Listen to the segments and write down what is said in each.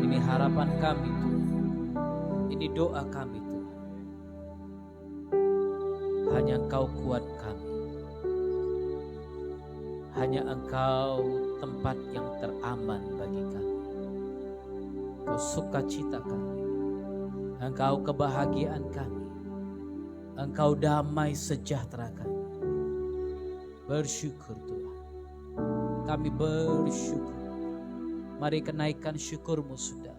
Ini harapan kami Tuhan. Ini doa kami Tuhan. Hanya Engkau kuat kami. Hanya Engkau tempat yang teraman bagi kami. Engkau sukacita kami. Engkau kebahagiaan kami. Engkau damai sejahtera kami. Bersyukur Tuhan. Kami bersyukur. Mari kenaikan syukurmu saudara.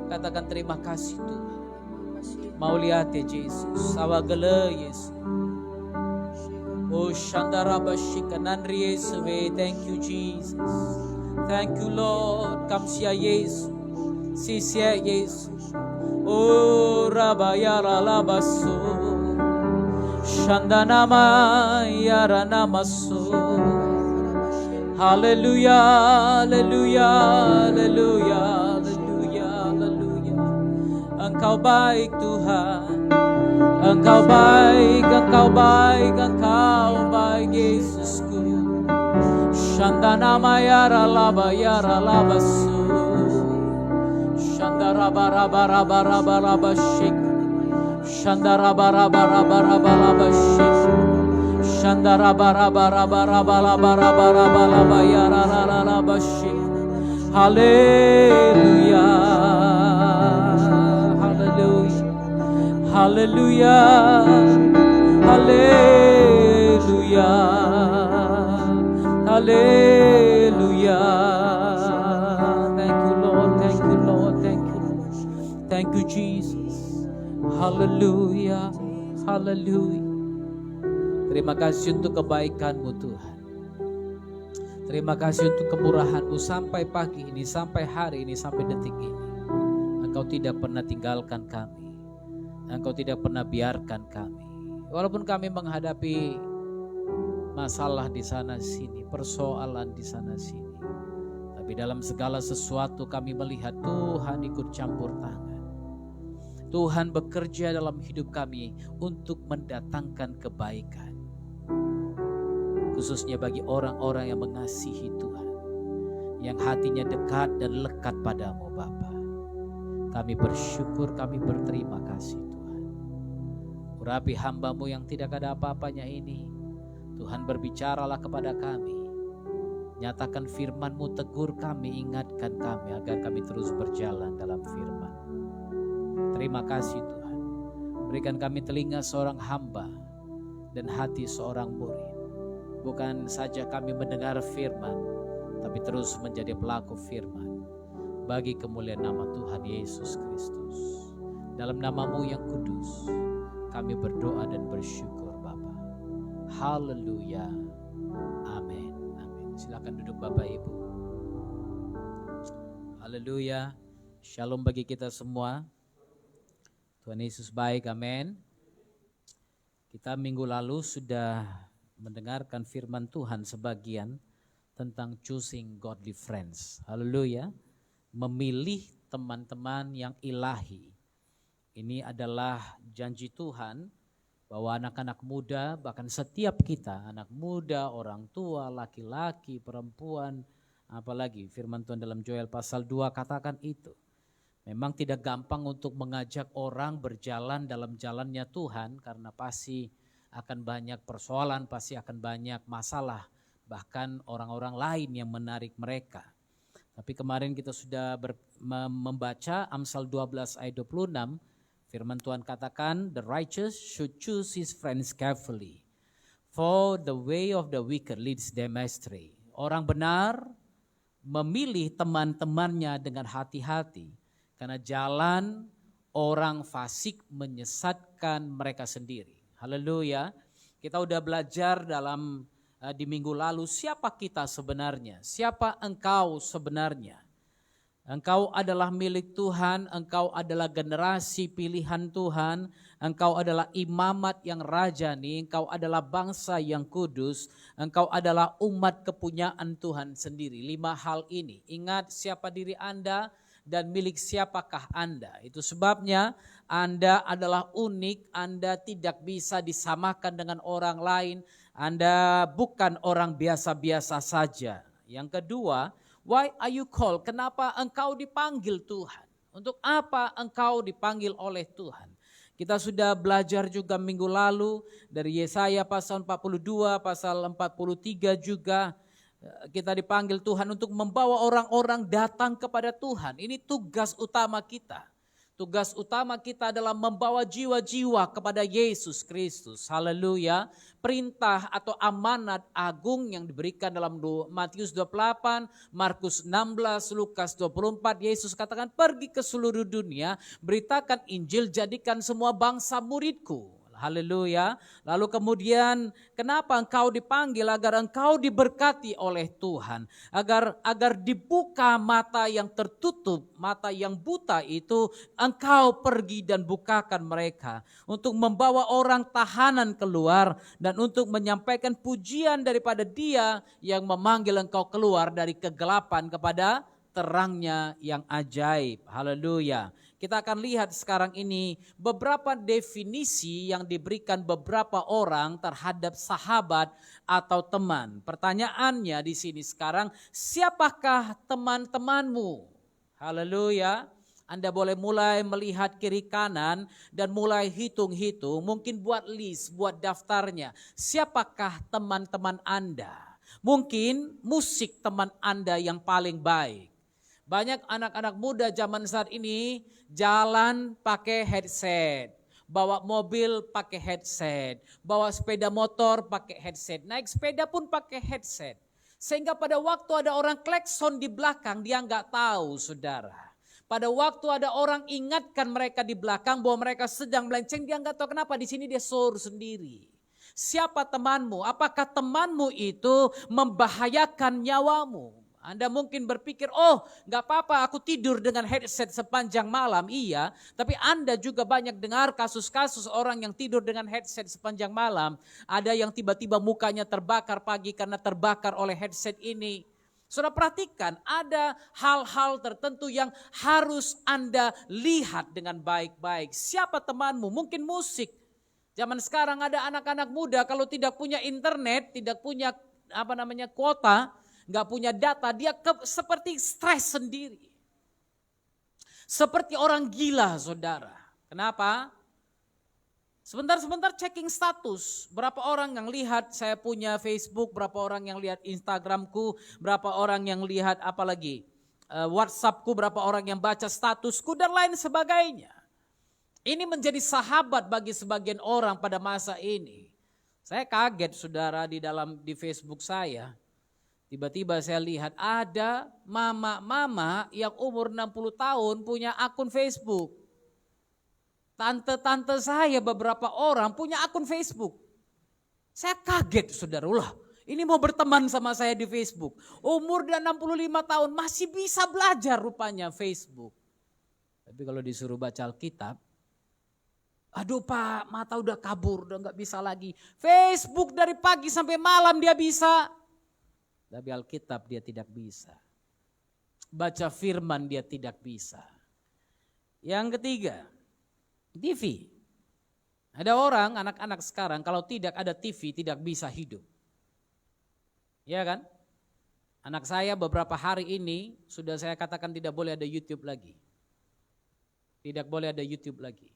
Katakan terima kasih Tuhan. Mauliate Yesus. Sawagala Yesus. Oh Shandara Bashika Nandri Yesu. Thank you Jesus. Thank you Lord. Kamsia Yesus. Sisia Yesus. Oh Rabayara Labaso. Shandanama Yara Namaso. Haleluya, haleluya, haleluya, haleluya, haleluya. Engkau baik Tuhan. Engkau baik, Engkau baik, Engkau baik Yesusku. Shandanama yara labasu. Shandarabarabarabarabaraba shik. Shandarabarabarabarabaraba shik. Shandarabarabarabarabaraba yara shik. Haleluya. Hallelujah, hallelujah, hallelujah. Thank you Lord, thank you Lord, thank you Lord. Thank you Jesus. Hallelujah, hallelujah. Terima kasih untuk kebaikan-Mu Tuhan. Terima kasih untuk kemurahan-Mu sampai pagi ini, sampai hari ini, sampai detik ini. Engkau tidak pernah tinggalkan kami. Engkau tidak pernah biarkan kami. Walaupun kami menghadapi masalah di sana sini, persoalan di sana sini. Tapi dalam segala sesuatu kami melihat Tuhan ikut campur tangan. Tuhan bekerja dalam hidup kami untuk mendatangkan kebaikan. Khususnya bagi orang-orang yang mengasihi Tuhan. Yang hatinya dekat dan lekat padamu Bapa. Kami bersyukur, kami berterima kasih. Urapi hamba-Mu yang tidak ada apa-apanya ini. Tuhan berbicaralah kepada kami. Nyatakan firman-Mu, tegur kami, ingatkan kami agar kami terus berjalan dalam firman. Terima kasih Tuhan. Berikan kami telinga seorang hamba dan hati seorang murid. Bukan saja kami mendengar firman, tapi terus menjadi pelaku firman. Bagi kemuliaan nama Tuhan Yesus Kristus. Dalam nama-Mu yang kudus. Kami berdoa dan bersyukur Bapa. Haleluya. Amin. Amin. Silakan duduk Bapak Ibu. Haleluya. Shalom bagi kita semua. Tuhan Yesus baik. Amin. Kita minggu lalu sudah mendengarkan firman Tuhan sebagian tentang choosing godly friends. Haleluya. Memilih teman-teman yang ilahi. Ini adalah janji Tuhan bahwa anak-anak muda, bahkan setiap kita, anak muda, orang tua, laki-laki, perempuan, apalagi firman Tuhan dalam Joel pasal 2 katakan itu. Memang tidak gampang untuk mengajak orang berjalan dalam jalannya Tuhan karena pasti akan banyak persoalan, pasti akan banyak masalah, bahkan orang-orang lain yang menarik mereka. Tapi kemarin kita sudah membaca Amsal 12 ayat 26, firman Tuhan katakan, the righteous should choose his friends carefully, for the way of the wicked leads them astray. Orang benar memilih teman-temannya dengan hati-hati, karena jalan orang fasik menyesatkan mereka sendiri. Haleluya. Kita udah belajar dalam di minggu lalu siapa kita sebenarnya, siapa engkau sebenarnya. Engkau adalah milik Tuhan, engkau adalah generasi pilihan Tuhan, engkau adalah imamat yang rajani, engkau adalah bangsa yang kudus, engkau adalah umat kepunyaan Tuhan sendiri. 5 hal ini, ingat siapa diri Anda dan milik siapakah Anda. Itu sebabnya Anda adalah unik, Anda tidak bisa disamakan dengan orang lain, Anda bukan orang biasa-biasa saja. Yang kedua, Why are you called? Kenapa engkau dipanggil Tuhan? Untuk apa engkau dipanggil oleh Tuhan? Kita sudah belajar juga minggu lalu dari Yesaya pasal 42, pasal 43 juga. Kita dipanggil Tuhan untuk membawa orang-orang datang kepada Tuhan. Ini tugas utama kita. Tugas utama kita adalah membawa jiwa-jiwa kepada Yesus Kristus. Haleluya. Perintah atau amanat agung yang diberikan dalam Matius 28, Markus 16, Lukas 24. Yesus katakan, pergi ke seluruh dunia, beritakan Injil, jadikan semua bangsa muridku. Haleluya. Lalu kemudian kenapa engkau dipanggil? Agar engkau diberkati oleh Tuhan. Agar dibuka mata yang tertutup, mata yang buta itu, engkau pergi dan bukakan mereka. Untuk membawa orang tahanan keluar dan untuk menyampaikan pujian daripada Dia yang memanggil engkau keluar dari kegelapan kepada terangnya yang ajaib. Haleluya. Kita akan lihat sekarang ini beberapa definisi yang diberikan beberapa orang terhadap sahabat atau teman. Pertanyaannya di sini sekarang, siapakah teman-temanmu? Haleluya. Anda boleh mulai melihat kiri kanan dan mulai hitung-hitung, mungkin buat list, buat daftarnya. Siapakah teman-teman Anda? Mungkin musik teman Anda yang paling baik. Banyak anak-anak muda zaman saat ini jalan pakai headset, bawa mobil pakai headset, bawa sepeda motor pakai headset, naik sepeda pun pakai headset. Sehingga pada waktu ada orang klakson di belakang dia nggak tahu, saudara. Pada waktu ada orang ingatkan mereka di belakang bahwa mereka sedang melenceng, dia nggak tahu kenapa di sini dia sur sendiri. Siapa temanmu? Apakah temanmu itu membahayakan nyawamu? Anda mungkin berpikir, oh gak apa-apa aku tidur dengan headset sepanjang malam. Iya, tapi Anda juga banyak dengar kasus-kasus orang yang tidur dengan headset sepanjang malam. Ada yang tiba-tiba mukanya terbakar pagi karena terbakar oleh headset ini. Saudara perhatikan, ada hal-hal tertentu yang harus Anda lihat dengan baik-baik. Siapa temanmu? Mungkin musik. Zaman sekarang ada anak-anak muda kalau tidak punya internet, tidak punya kuota, nggak punya data, dia seperti stres sendiri. Seperti orang gila, saudara. Kenapa? Sebentar-sebentar checking status. Berapa orang yang lihat saya punya Facebook, berapa orang yang lihat Instagramku, berapa orang yang lihat WhatsAppku, berapa orang yang baca statusku dan lain sebagainya. Ini menjadi sahabat bagi sebagian orang pada masa ini. Saya kaget, saudara, di Facebook saya. Tiba-tiba saya lihat ada mama-mama yang umur 60 tahun punya akun Facebook. Tante-tante saya beberapa orang punya akun Facebook. Saya kaget, saudara. Ini mau berteman sama saya di Facebook. Umur dia 65 tahun masih bisa belajar rupanya Facebook. Tapi kalau disuruh baca Alkitab, aduh Pak, mata udah kabur, udah gak bisa lagi. Facebook dari pagi sampai malam dia bisa. Tapi Alkitab dia tidak bisa. Baca firman dia tidak bisa. Yang ketiga, TV. Ada orang, anak-anak sekarang kalau tidak ada TV tidak bisa hidup. Ya kan? Anak saya beberapa hari ini sudah saya katakan tidak boleh ada YouTube lagi. Tidak boleh ada YouTube lagi.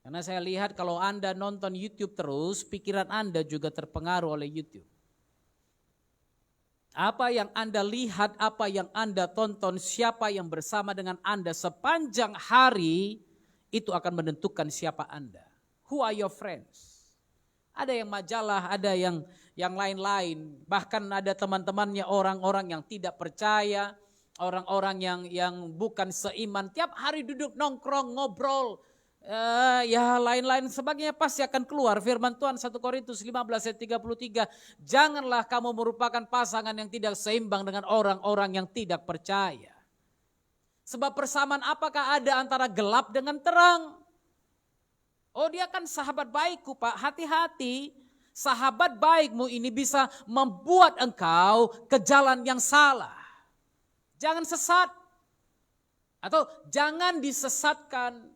Karena saya lihat kalau Anda nonton YouTube terus, pikiran Anda juga terpengaruh oleh YouTube. Apa yang Anda lihat, apa yang Anda tonton, siapa yang bersama dengan Anda sepanjang hari, itu akan menentukan siapa Anda. Who are your friends? Ada yang majalah, ada yang lain-lain. Bahkan ada teman-temannya orang-orang yang tidak percaya, orang-orang yang bukan seiman. Tiap hari duduk nongkrong, ngobrol, ya lain-lain sebagainya pasti akan keluar. Firman Tuhan 1 Korintus 15 ayat 33, janganlah kamu merupakan pasangan yang tidak seimbang dengan orang-orang yang tidak percaya. Sebab persamaan apakah ada antara gelap dengan terang? Oh dia kan sahabat baikku Pak, hati-hati. Sahabat baikmu ini bisa membuat engkau ke jalan yang salah. Jangan sesat. Atau jangan disesatkan.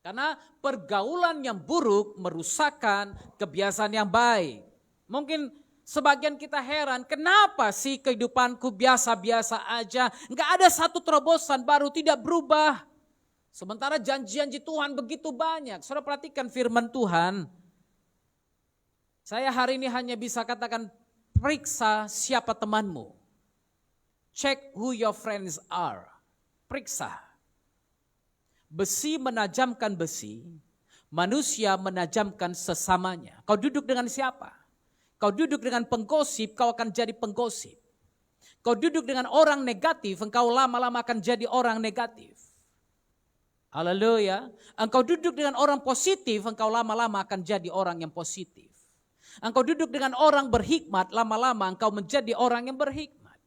Karena pergaulan yang buruk merusakkan kebiasaan yang baik. Mungkin Sebagian kita heran, kenapa sih kehidupanku biasa-biasa aja, nggak ada satu terobosan baru, tidak berubah. Sementara janji-janji Tuhan begitu banyak. Saudara perhatikan firman Tuhan. Saya hari ini hanya bisa katakan, periksa siapa temanmu. Check who your friends are. Periksa. Besi menajamkan besi, manusia menajamkan sesamanya. Kau duduk dengan siapa? Kau duduk dengan penggosip, kau akan jadi penggosip. Kau duduk dengan orang negatif, engkau lama-lama akan jadi orang negatif. Haleluya. Engkau duduk dengan orang positif, engkau lama-lama akan jadi orang yang positif. Engkau duduk dengan orang berhikmat, lama-lama engkau menjadi orang yang berhikmat.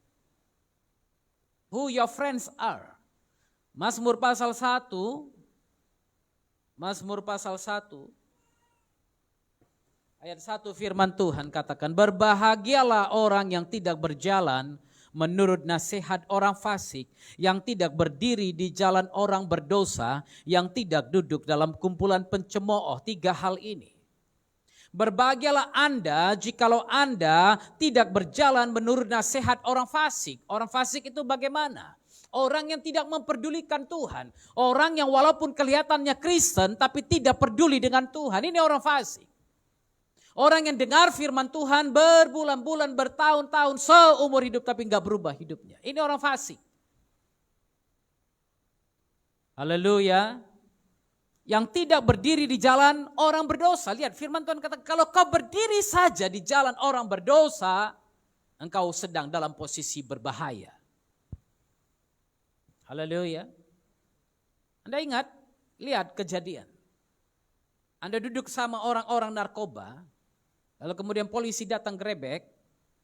Who your friends are. Mazmur pasal 1. Mazmur pasal 1. Ayat 1 firman Tuhan katakan, berbahagialah orang yang tidak berjalan menurut nasihat orang fasik, yang tidak berdiri di jalan orang berdosa, yang tidak duduk dalam kumpulan pencemooh. 3 hal ini. Berbahagialah Anda jikalau Anda tidak berjalan menurut nasihat orang fasik. Orang fasik itu bagaimana? Orang yang tidak memperdulikan Tuhan. Orang yang walaupun kelihatannya Kristen tapi tidak peduli dengan Tuhan. Ini orang fasik. Orang yang dengar firman Tuhan berbulan-bulan, bertahun-tahun, seumur hidup tapi enggak berubah hidupnya. Ini orang fasik. Haleluya. Yang tidak berdiri di jalan orang berdosa. Lihat firman Tuhan kata, kalau kau berdiri saja di jalan orang berdosa, engkau sedang dalam posisi berbahaya. Haleluya. Anda ingat, lihat kejadian. Anda duduk sama orang-orang narkoba, lalu kemudian polisi datang gerebek,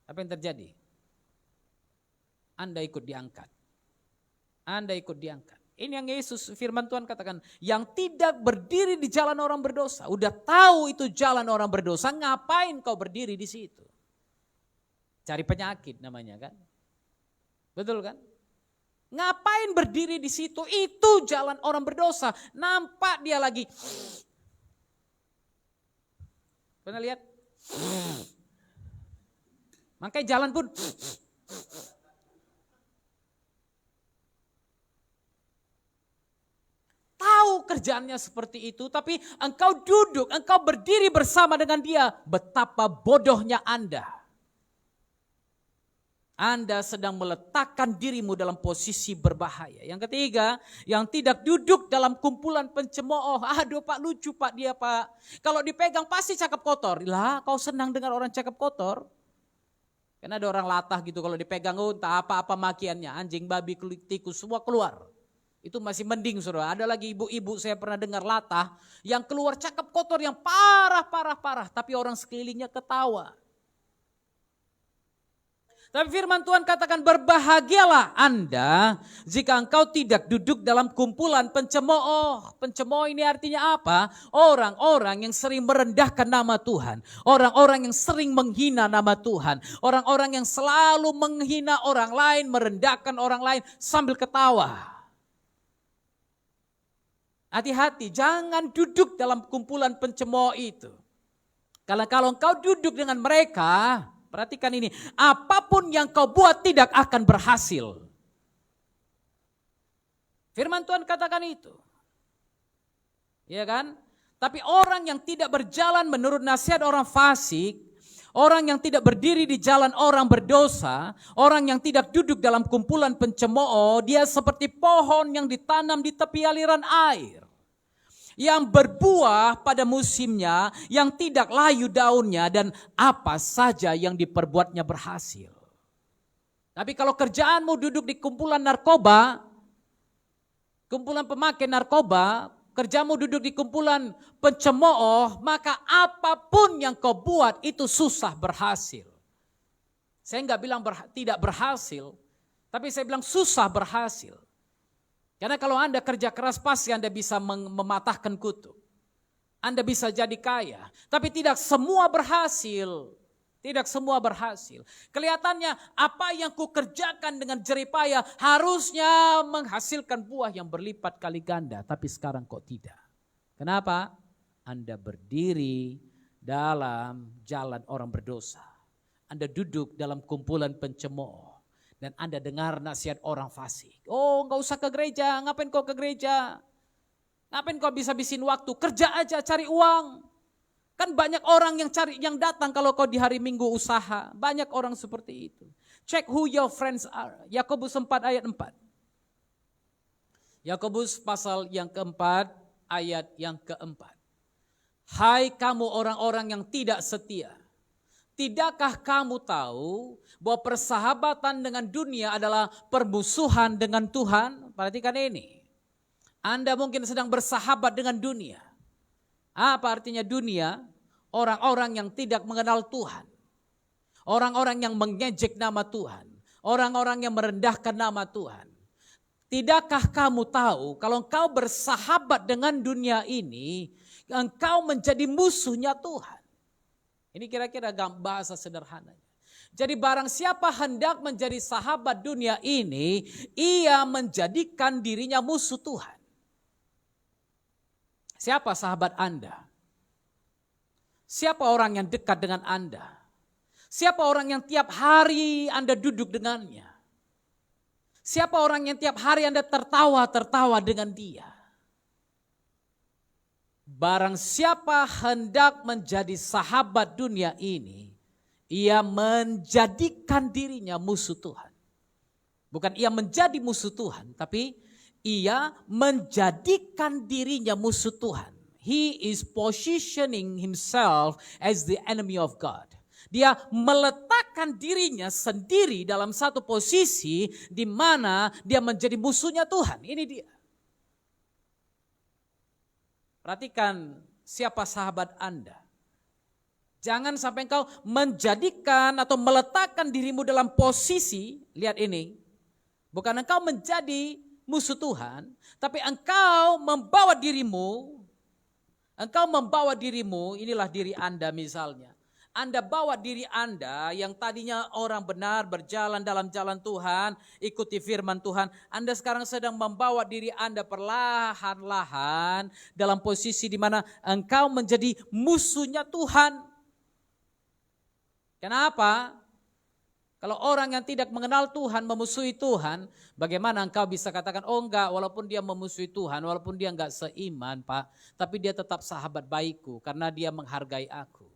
apa yang terjadi? Anda ikut diangkat. Anda ikut diangkat. Ini yang Yesus firman Tuhan katakan, yang tidak berdiri di jalan orang berdosa. Udah tahu itu jalan orang berdosa, ngapain kau berdiri di situ? Cari penyakit namanya kan? Betul kan? Ngapain berdiri di situ? Itu jalan orang berdosa. Nampak dia lagi. Pernah lihat? Makanya jalan pun tahu kerjaannya seperti itu, tapi engkau duduk, engkau berdiri bersama dengan dia. Betapa bodohnya Anda. Anda sedang meletakkan dirimu dalam posisi berbahaya. Yang ketiga, yang tidak duduk dalam kumpulan pencemooh. Aduh Pak, lucu Pak dia Pak. Kalau dipegang pasti cakap kotor. Lah, kau senang dengar orang cakap kotor? Karena ada orang latah gitu, kalau dipegang entah apa-apa makiannya. Anjing, babi, tikus, semua keluar. Itu masih mending saudara. Ada lagi ibu-ibu saya pernah dengar latah, yang keluar cakap kotor yang parah. Tapi orang sekelilingnya ketawa. Tapi firman Tuhan katakan, berbahagialah Anda jika engkau tidak duduk dalam kumpulan pencemooh. Pencemooh ini artinya apa? Orang-orang yang sering merendahkan nama Tuhan. Orang-orang yang sering menghina nama Tuhan. Orang-orang yang selalu menghina orang lain, merendahkan orang lain sambil ketawa. Hati-hati, jangan duduk dalam kumpulan pencemooh itu. Kalau engkau duduk dengan mereka, perhatikan ini, apapun yang kau buat tidak akan berhasil. Firman Tuhan katakan itu. Ya kan? Tapi orang yang tidak berjalan menurut nasihat orang fasik, orang yang tidak berdiri di jalan orang berdosa, orang yang tidak duduk dalam kumpulan pencemooh, dia seperti pohon yang ditanam di tepi aliran air. Yang berbuah pada musimnya, yang tidak layu daunnya, dan apa saja yang diperbuatnya berhasil. Tapi kalau kerjaanmu duduk di kumpulan narkoba, kumpulan pemakai narkoba, kerjamu duduk di kumpulan pencemooh, maka apapun yang kau buat itu susah berhasil. Saya enggak bilang tidak berhasil, tapi saya bilang susah berhasil. Karena kalau Anda kerja keras pasti Anda bisa mematahkan kutu. Anda bisa jadi kaya, tapi tidak semua berhasil. Tidak semua berhasil. Kelihatannya apa yang ku kerjakan dengan jeripaya harusnya menghasilkan buah yang berlipat kali ganda, tapi sekarang kok tidak. Kenapa? Anda berdiri dalam jalan orang berdosa. Anda duduk dalam kumpulan pencemooh dan Anda dengar nasihat orang fasik. Oh, enggak usah ke gereja, ngapain kau ke gereja? Ngapain kau habis-habisin waktu? Kerja aja, cari uang. Kan banyak orang yang datang kalau kau di hari Minggu usaha. Banyak orang seperti itu. Check who your friends are. Yakobus 4 ayat 4. Yakobus pasal yang keempat, ayat yang keempat. Hai kamu orang-orang yang tidak setia. Tidakkah kamu tahu bahwa persahabatan dengan dunia adalah permusuhan dengan Tuhan? Perhatikan ini. Anda mungkin sedang bersahabat dengan dunia. Apa artinya dunia? Orang-orang yang tidak mengenal Tuhan. Orang-orang yang mengejek nama Tuhan. Orang-orang yang merendahkan nama Tuhan. Tidakkah kamu tahu kalau engkau bersahabat dengan dunia ini, engkau menjadi musuhnya Tuhan? Ini kira-kira bahasa sederhananya. Jadi barang siapa hendak menjadi sahabat dunia ini, ia menjadikan dirinya musuh Tuhan. Siapa sahabat Anda? Siapa orang yang dekat dengan Anda? Siapa orang yang tiap hari Anda duduk dengannya? Siapa orang yang tiap hari Anda tertawa dengan dia? Barang siapa hendak menjadi sahabat dunia ini, ia menjadikan dirinya musuh Tuhan. Bukan ia menjadi musuh Tuhan, tapi ia menjadikan dirinya musuh Tuhan. He is positioning himself as the enemy of God. Dia meletakkan dirinya sendiri dalam satu posisi di mana dia menjadi musuhnya Tuhan. Ini dia. Perhatikan siapa sahabat Anda. Jangan sampai engkau menjadikan atau meletakkan dirimu dalam posisi, lihat ini. Bukan engkau menjadi musuh Tuhan, tapi engkau membawa dirimu, inilah diri Anda misalnya. Anda bawa diri Anda yang tadinya orang benar berjalan dalam jalan Tuhan, ikuti firman Tuhan. Anda sekarang sedang membawa diri Anda perlahan-lahan dalam posisi di mana engkau menjadi musuhnya Tuhan. Kenapa? Kalau orang yang tidak mengenal Tuhan memusuhi Tuhan, bagaimana engkau bisa katakan, oh enggak, walaupun dia memusuhi Tuhan, walaupun dia enggak seiman Pak, tapi dia tetap sahabat baikku karena dia menghargai aku.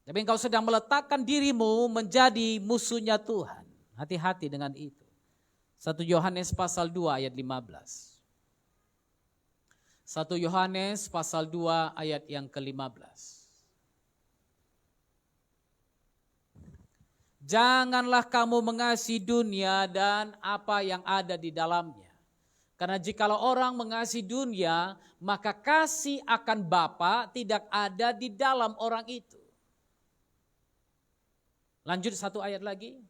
Tapi engkau sedang meletakkan dirimu menjadi musuhnya Tuhan. Hati-hati dengan itu. 1 Yohanes pasal 2 ayat 15. 1 Yohanes pasal 2 ayat yang ke-15. Janganlah kamu mengasihi dunia dan apa yang ada di dalamnya. Karena jikalau orang mengasihi dunia, maka kasih akan Bapa tidak ada di dalam orang itu. Lanjut satu ayat lagi.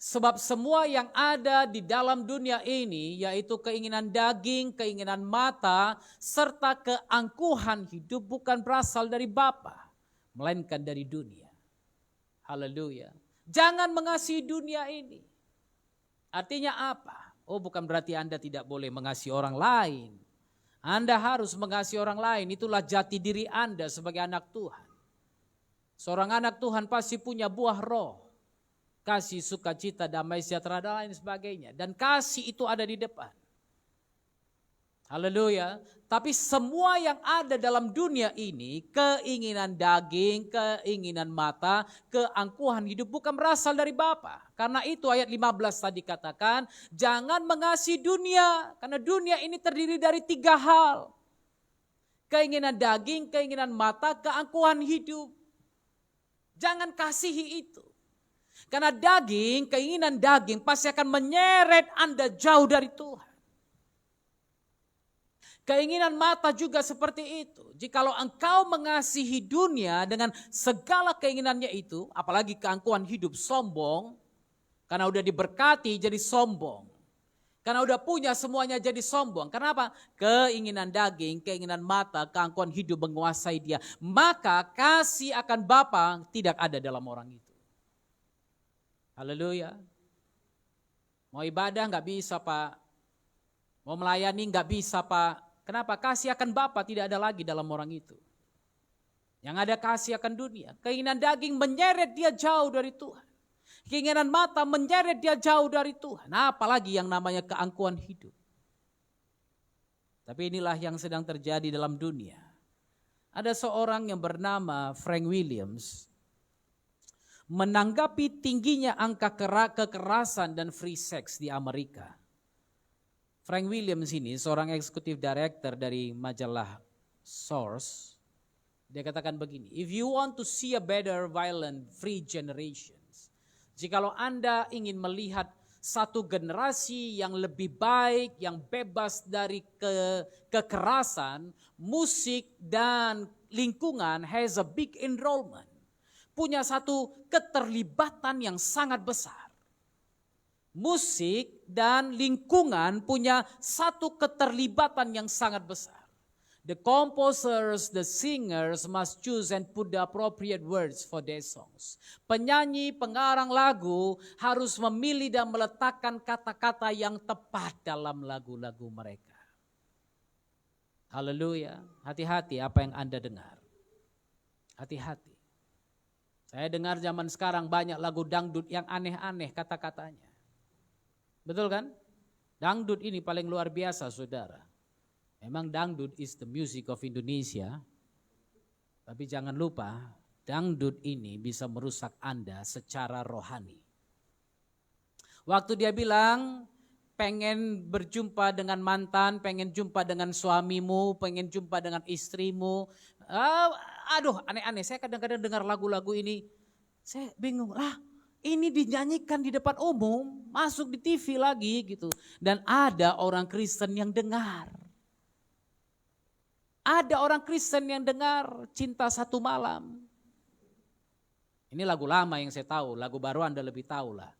Sebab semua yang ada di dalam dunia ini, yaitu keinginan daging, keinginan mata, serta keangkuhan hidup bukan berasal dari Bapa, melainkan dari dunia. Haleluya. Jangan mengasihi dunia ini. Artinya apa? Oh, bukan berarti Anda tidak boleh mengasihi orang lain. Anda harus mengasihi orang lain. Itulah jati diri Anda sebagai anak Tuhan. Seorang anak Tuhan pasti punya buah roh. Kasih, sukacita, damai, sejahtera, dan lain sebagainya. Dan kasih itu ada di depan. Haleluya. Tapi semua yang ada dalam dunia ini, keinginan daging, keinginan mata, keangkuhan hidup bukan berasal dari Bapa. Karena itu ayat 15 tadi katakan, jangan mengasihi dunia. Karena dunia ini terdiri dari 3 hal. Keinginan daging, keinginan mata, keangkuhan hidup. Jangan kasihi itu. Karena daging, keinginan daging pasti akan menyeret Anda jauh dari Tuhan. Keinginan mata juga seperti itu. Jikalau engkau mengasihi dunia dengan segala keinginannya itu, apalagi keangkuhan hidup, sombong, karena udah diberkati jadi sombong. Karena udah punya semuanya jadi sombong. Kenapa? Keinginan daging, keinginan mata, keangkuhan hidup menguasai dia. Maka kasih akan Bapa tidak ada dalam orang itu. Haleluya. Mau ibadah gak bisa Pak. Mau melayani gak bisa Pak. Kenapa? Kasih akan Bapa tidak ada lagi dalam orang itu. Yang ada kasih akan dunia. Keinginan daging menyeret dia jauh dari Tuhan. Keinginan mata menyeret dia jauh dari Tuhan. Nah, apalagi yang namanya keangkuhan hidup. Tapi inilah yang sedang terjadi dalam dunia. Ada seorang yang bernama Frank Williams. Menanggapi tingginya angka kekerasan dan free sex di Amerika. Frank Williams ini seorang eksekutif director dari majalah Source. Dia katakan begini, if you want to see a better violent free generations, jikalau Anda ingin melihat satu generasi yang lebih baik, yang bebas dari kekerasan, musik dan lingkungan has a big enrollment. Punya satu keterlibatan yang sangat besar. Musik dan lingkungan punya satu keterlibatan yang sangat besar. The composers, the singers must choose and put the appropriate words for their songs. Penyanyi, pengarang lagu harus memilih dan meletakkan kata-kata yang tepat dalam lagu-lagu mereka. Haleluya. Hati-hati apa yang Anda dengar. Hati-hati. Saya dengar zaman sekarang banyak lagu dangdut yang aneh-aneh kata-katanya. Betul kan? Dangdut ini paling luar biasa, saudara. Memang dangdut is the music of Indonesia. Tapi jangan lupa, dangdut ini bisa merusak Anda secara rohani. Waktu dia bilang pengen berjumpa dengan mantan, pengen jumpa dengan suamimu, pengen jumpa dengan istrimu. Aduh, aneh-aneh. Saya kadang-kadang dengar lagu-lagu ini, saya bingung lah. Ini dinyanyikan di depan umum, masuk di TV lagi gitu. Dan ada orang Kristen yang dengar. Ada orang Kristen yang dengar Cinta Satu Malam. Ini lagu lama yang saya tahu, lagu baru Anda lebih tahu lah.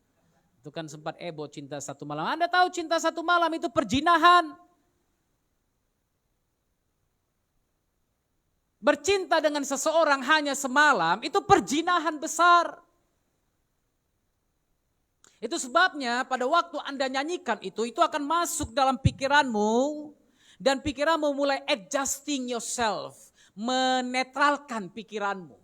Itu kan sempat Cinta Satu Malam. Anda tahu Cinta Satu Malam itu perjinahan. Bercinta dengan seseorang hanya semalam itu perjinahan besar. Itu sebabnya pada waktu Anda nyanyikan itu akan masuk dalam pikiranmu. Dan pikiranmu mulai adjusting yourself. Menetralkan pikiranmu.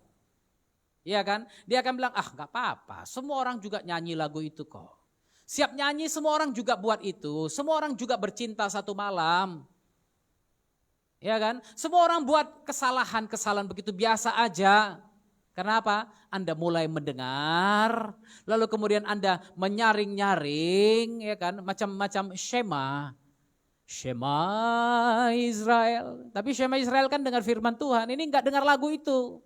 Iya kan? Dia akan bilang, gak apa-apa. Semua orang juga nyanyi lagu itu kok. Siap nyanyi, semua orang juga buat itu. Semua orang juga bercinta satu malam. Ya kan? Semua orang buat kesalahan-kesalahan begitu biasa aja. Kenapa? Anda mulai mendengar, lalu kemudian Anda menyaring-nyaring, ya kan? Macam-macam Shema. Shema Israel. Tapi Shema Israel kan dengar firman Tuhan, ini enggak dengar lagu itu.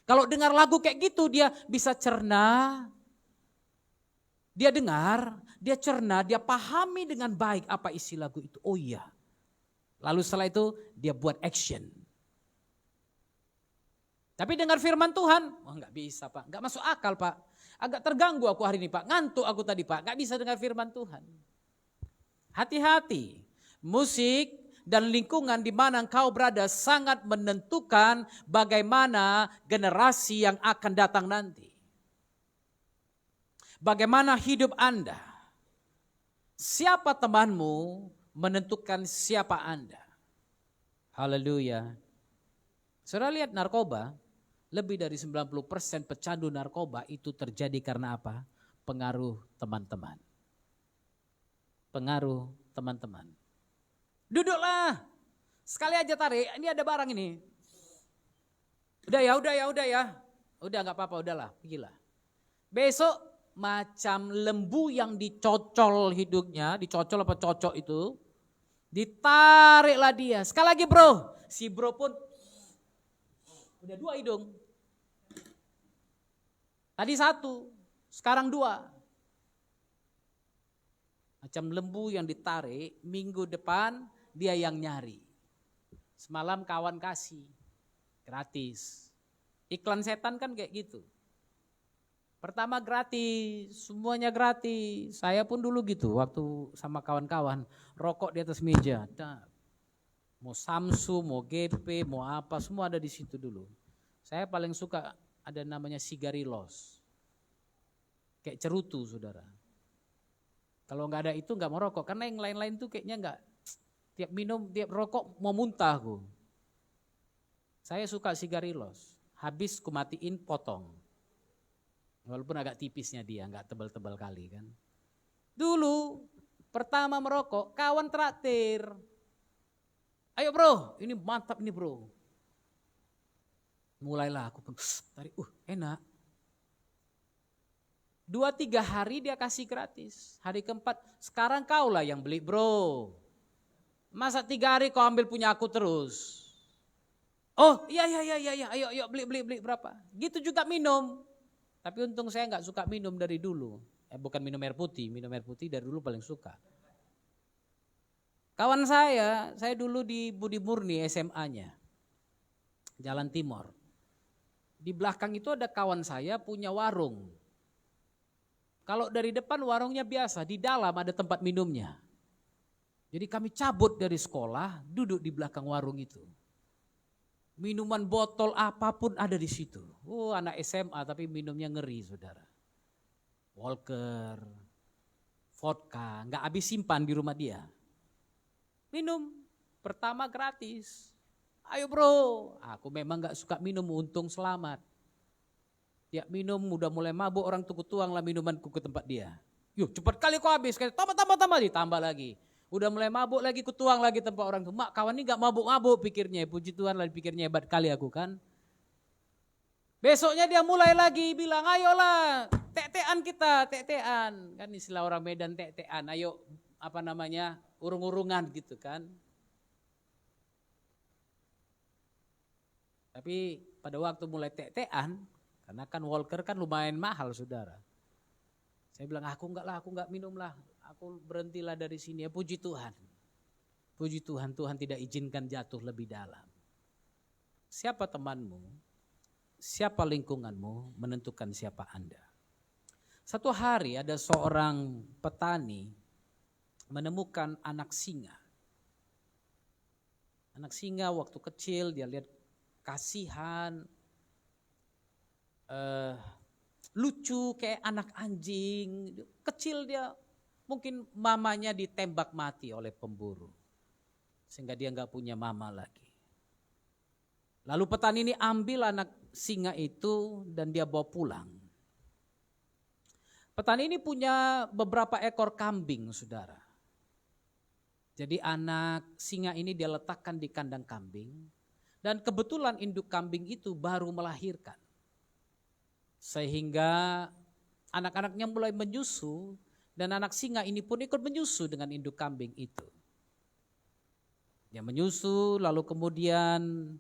Kalau dengar lagu kayak gitu dia bisa cerna. Dia dengar, dia cerna, dia pahami dengan baik apa isi lagu itu. Oh iya. Lalu setelah itu dia buat action. Tapi dengar firman Tuhan, enggak bisa Pak, enggak masuk akal Pak. Agak terganggu aku hari ini Pak, ngantuk aku tadi Pak, enggak bisa dengar firman Tuhan. Hati-hati, musik dan lingkungan di mana engkau berada sangat menentukan bagaimana generasi yang akan datang nanti. Bagaimana hidup Anda, siapa temanmu menentukan siapa Anda. Haleluya. Saudara lihat narkoba, lebih dari 90% pecandu narkoba itu terjadi karena apa? Pengaruh teman-teman. Pengaruh teman-teman. Duduklah. Sekali aja tarik, ini ada barang ini. Udah ya. Udah gak apa-apa, udahlah, pergilah. Besok macam lembu yang dicocol hidungnya, dicocol apa cocok itu, ditariklah dia. Sekali lagi bro, si bro pun udah 2 hidung. Tadi 1, sekarang 2. Macam lembu yang ditarik, minggu depan dia yang nyari. Semalam kawan kasih, gratis. Iklan setan kan kayak gitu. Pertama gratis, semuanya gratis. Saya pun dulu gitu waktu sama kawan-kawan, rokok di atas meja. Mau Samsu, mau GP, mau apa, semua ada di situ dulu. Saya paling suka ada namanya Sigarilos. Kayak cerutu saudara. Kalau nggak ada itu nggak mau rokok, karena yang lain-lain tuh kayaknya nggak. Tiap minum, tiap rokok mau muntah aku. Saya suka Sigarilos. habis kumatiin potong. Walaupun agak tipisnya dia, nggak tebal-tebal kali kan. Dulu pertama merokok, kawan traktir. Ayo bro, ini mantap nih bro. Mulailah aku pun tarik, enak. 2-3 hari dia kasih gratis. Hari keempat, sekarang kau lah yang beli bro. Masa 3 hari kau ambil punya aku terus. Oh iya, ayo beli berapa. Gitu juga minum. Tapi untung saya gak suka minum dari dulu. Bukan minum air putih dari dulu paling suka. Kawan saya dulu di Budi Murni SMA-nya. Jalan Timur. Di belakang itu ada kawan saya punya warung. Kalau dari depan warungnya biasa, di dalam ada tempat minumnya. Jadi kami cabut dari sekolah, duduk di belakang warung itu. Minuman botol apapun ada di situ. Anak SMA tapi minumnya ngeri saudara. Walker, vodka, nggak habis simpan di rumah dia. Minum, pertama gratis. Ayo bro, aku memang nggak suka minum, untung selamat. Ya minum udah mulai mabuk, orang tuku tuang lah minumanku ke tempat dia. Yuk cepat kali kau habis, tambah ditambah lagi. Udah mulai mabuk lagi, kutuang lagi tempat orang tuh. Mak kawan ini gak mabuk-mabuk pikirnya, puji Tuhan lah pikirnya hebat kali aku kan. Besoknya dia mulai lagi bilang ayolah tek-tekan kita, tek-tekan. Kan istilah orang Medan tek-tekan, ayo urung-urungan gitu kan. Tapi pada waktu mulai tek-tekan, karena kan Walker kan lumayan mahal saudara. Saya bilang aku enggak minum lah. Aku berhentilah dari sini ya, puji Tuhan. Puji Tuhan, Tuhan tidak izinkan jatuh lebih dalam. Siapa temanmu, siapa lingkunganmu menentukan siapa Anda. Satu hari ada seorang petani menemukan anak singa. Anak singa waktu kecil dia lihat kasihan, lucu kayak anak anjing, kecil dia mungkin mamanya ditembak mati oleh pemburu sehingga dia nggak punya mama lagi. Lalu petani ini ambil anak singa itu dan dia bawa pulang. Petani ini punya beberapa ekor kambing saudara. Jadi anak singa ini dia letakkan di kandang kambing dan kebetulan induk kambing itu baru melahirkan. Sehingga anak-anaknya mulai menyusu dan anak singa ini pun ikut menyusu dengan induk kambing itu. Dia menyusu lalu kemudian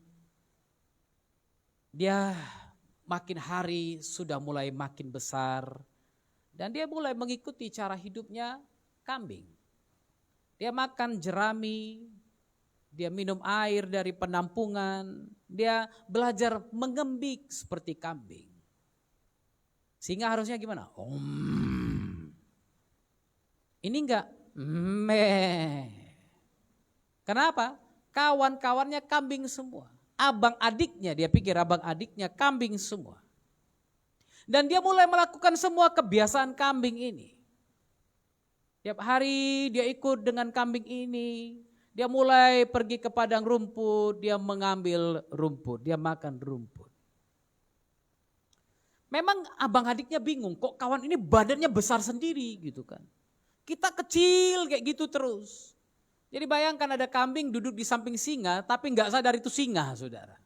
dia makin hari sudah mulai makin besar dan dia mulai mengikuti cara hidupnya kambing. Dia makan jerami, dia minum air dari penampungan, dia belajar mengembik seperti kambing. Singa harusnya gimana? Ini enggak meh. Kenapa? Kawan-kawannya kambing semua. Abang adiknya, dia pikir abang adiknya kambing semua. Dan dia mulai melakukan semua kebiasaan kambing ini. Tiap hari dia ikut dengan kambing ini. Dia mulai pergi ke padang rumput, dia mengambil rumput, dia makan rumput. Memang abang adiknya bingung, kok kawan ini badannya besar sendiri gitu kan. Kita kecil kayak gitu terus. Jadi bayangkan ada kambing duduk di samping singa tapi gak sadar itu singa saudara.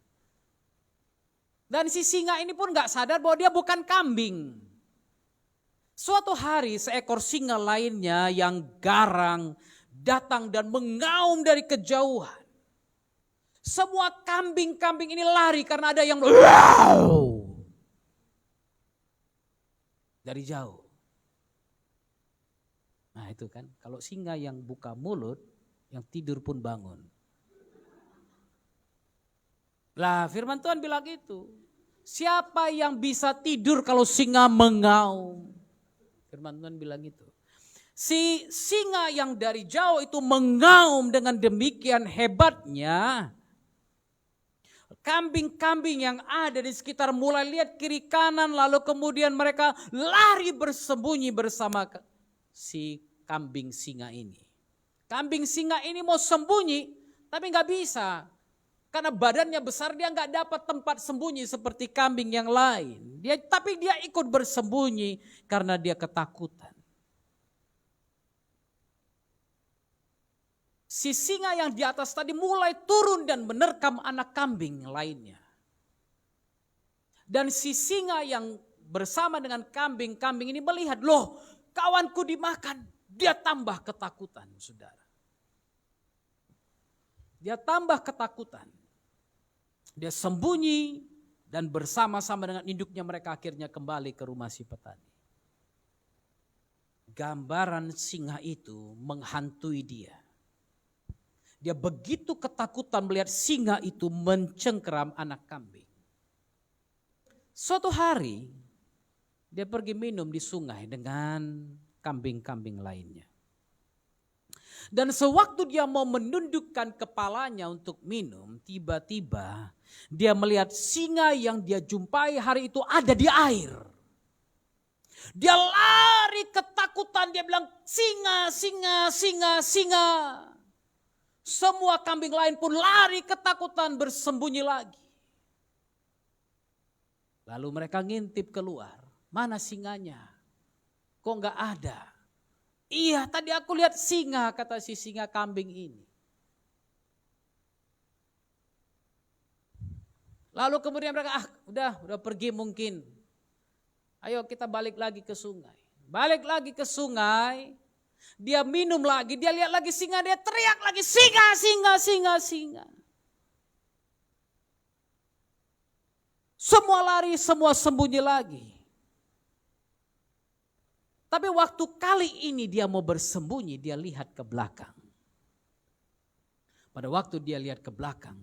Dan si singa ini pun gak sadar bahwa dia bukan kambing. Suatu hari seekor singa lainnya yang garang datang dan mengaum dari kejauhan. Semua kambing-kambing ini lari karena ada yang wow dari jauh. Nah itu kan, kalau singa yang buka mulut, yang tidur pun bangun. Lah firman Tuhan bilang gitu, siapa yang bisa tidur kalau singa mengaum? Firman Tuhan bilang gitu. Si singa yang dari jauh itu mengaum dengan demikian hebatnya. Kambing-kambing yang ada di sekitar mulai lihat kiri kanan lalu kemudian mereka lari bersembunyi bersama si kambing singa ini. Kambing singa ini mau sembunyi tapi gak bisa. Karena badannya besar, dia nggak dapat tempat sembunyi seperti kambing yang lain. Tapi dia ikut bersembunyi karena dia ketakutan. Si singa yang di atas tadi mulai turun dan menerkam anak kambing lainnya. Dan si singa yang bersama dengan kambing-kambing ini melihat, loh kawanku dimakan. Dia tambah ketakutan, saudara. Dia tambah ketakutan. Dia sembunyi dan bersama-sama dengan induknya mereka akhirnya kembali ke rumah si petani. Gambaran singa itu menghantui dia. Dia begitu ketakutan melihat singa itu mencengkeram anak kambing. Suatu hari dia pergi minum di sungai dengan kambing-kambing lainnya. Dan sewaktu dia mau menundukkan kepalanya untuk minum, tiba-tiba dia melihat singa yang dia jumpai hari itu ada di air. Dia lari ketakutan, dia bilang singa, singa, singa, singa. Semua kambing lain pun lari ketakutan bersembunyi lagi. Lalu mereka ngintip keluar, mana singanya? Kok enggak ada? Iya, tadi aku lihat singa, kata si singa kambing ini. Lalu kemudian mereka, udah pergi mungkin. Ayo kita balik lagi ke sungai. Balik lagi ke sungai, dia minum lagi, dia lihat lagi singa, dia teriak lagi, singa, singa, singa, singa. Semua lari, semua sembunyi lagi. Tapi waktu kali ini dia mau bersembunyi, dia lihat ke belakang. Pada waktu dia lihat ke belakang,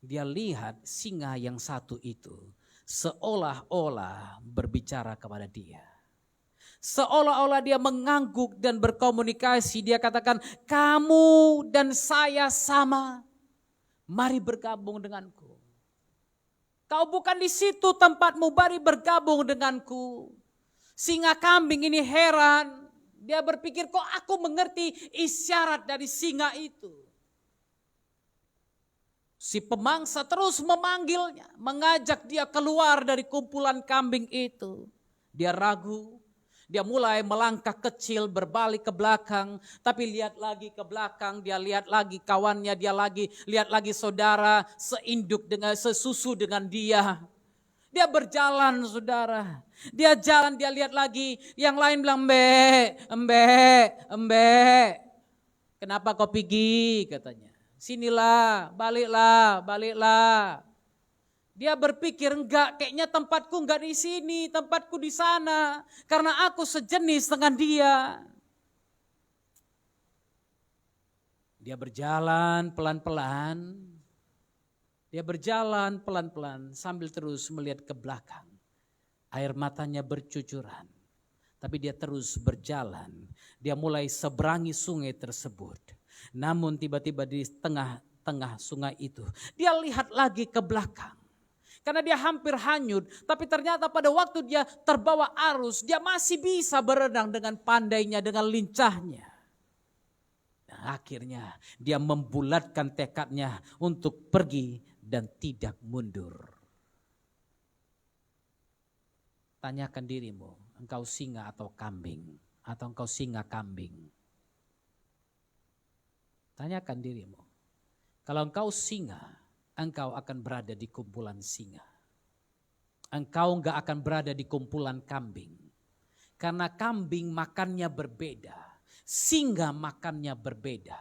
dia lihat singa yang satu itu seolah-olah berbicara kepada dia. Seolah-olah dia mengangguk dan berkomunikasi. Dia katakan, kamu dan saya sama, mari bergabung denganku. Kau bukan di situ tempatmu, mari bergabung denganku. Singa kambing ini heran. Dia berpikir, kok aku mengerti isyarat dari singa itu. Si pemangsa terus memanggilnya, mengajak dia keluar dari kumpulan kambing itu. Dia ragu. Dia mulai melangkah kecil berbalik ke belakang. Tapi lihat lagi ke belakang, dia lihat lagi kawannya, dia lihat lagi saudara seinduk dengan sesusu dengan dia. Dia berjalan saudara. Dia jalan, dia lihat lagi. Yang lain bilang embe. Kenapa kau pergi katanya. Sinilah, baliklah. Dia berpikir enggak, kayaknya tempatku enggak di sini, tempatku di sana. Karena aku sejenis dengan dia. Dia berjalan pelan-pelan. Dia berjalan pelan-pelan sambil terus melihat ke belakang. Air matanya bercucuran. Tapi dia terus berjalan. Dia mulai seberangi sungai tersebut. Namun tiba-tiba di tengah-tengah sungai itu, dia lihat lagi ke belakang. Karena dia hampir hanyut, tapi ternyata pada waktu dia terbawa arus, dia masih bisa berenang dengan pandainya, dengan lincahnya. Dan akhirnya dia membulatkan tekadnya untuk pergi dan tidak mundur. Tanyakan dirimu, engkau singa atau kambing? Atau engkau singa kambing? Tanyakan dirimu, kalau engkau singa, engkau akan berada di kumpulan singa. Engkau enggak akan berada di kumpulan kambing. Karena kambing makannya berbeda. Singa makannya berbeda.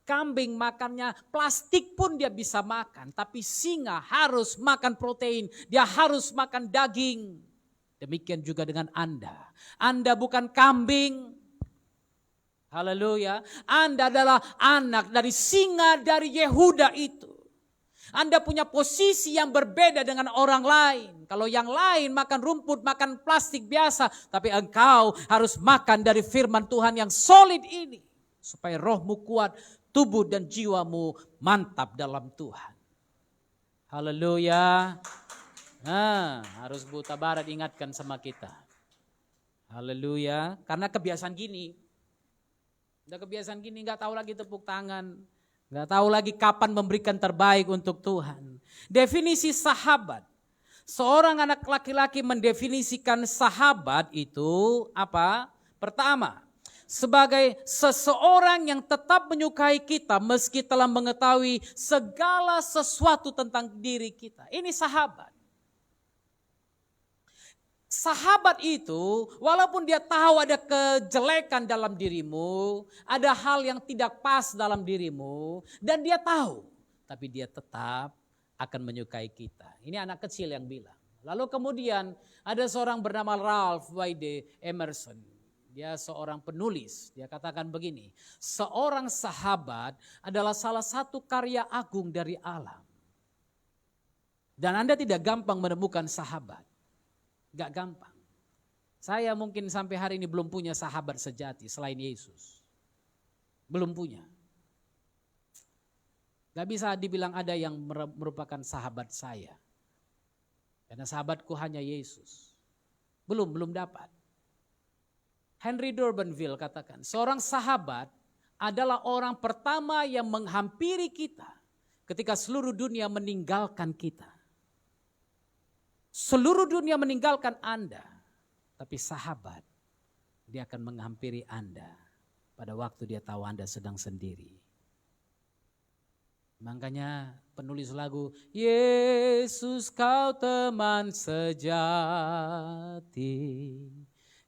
Kambing makannya plastik pun dia bisa makan. Tapi singa harus makan protein. Dia harus makan daging. Demikian juga dengan Anda. Anda bukan kambing. Haleluya. Anda adalah anak dari singa dari Yehuda itu. Anda punya posisi yang berbeda dengan orang lain. Kalau yang lain makan rumput, makan plastik biasa. Tapi engkau harus makan dari firman Tuhan yang solid ini. Supaya rohmu kuat, tubuh dan jiwamu mantap dalam Tuhan. Haleluya. Nah, harus Bu Tabarat ingatkan sama kita. Haleluya. Karena kebiasaan gini. Udah kebiasaan gini, gak tahu lagi tepuk tangan. Nggak tahu lagi kapan memberikan terbaik untuk Tuhan. Definisi sahabat. Seorang anak laki-laki mendefinisikan sahabat itu apa? Pertama, sebagai seseorang yang tetap menyukai kita meski telah mengetahui segala sesuatu tentang diri kita. Ini sahabat. Sahabat itu walaupun dia tahu ada kejelekan dalam dirimu, ada hal yang tidak pas dalam dirimu dan dia tahu, tapi dia tetap akan menyukai kita. Ini anak kecil yang bilang. Lalu kemudian ada seorang bernama Ralph Waldo Emerson. Dia seorang penulis, dia katakan begini, seorang sahabat adalah salah satu karya agung dari alam. Dan Anda tidak gampang menemukan sahabat. Gak gampang. Saya mungkin sampai hari ini belum punya sahabat sejati selain Yesus. Belum punya. Gak bisa dibilang ada yang merupakan sahabat saya. Karena sahabatku hanya Yesus. Belum dapat. Henry Durbinville katakan, seorang sahabat adalah orang pertama yang menghampiri kita ketika seluruh dunia meninggalkan kita. Seluruh dunia meninggalkan Anda, tapi sahabat, dia akan menghampiri Anda pada waktu dia tahu Anda sedang sendiri. Makanya penulis lagu, Yesus kau teman sejati,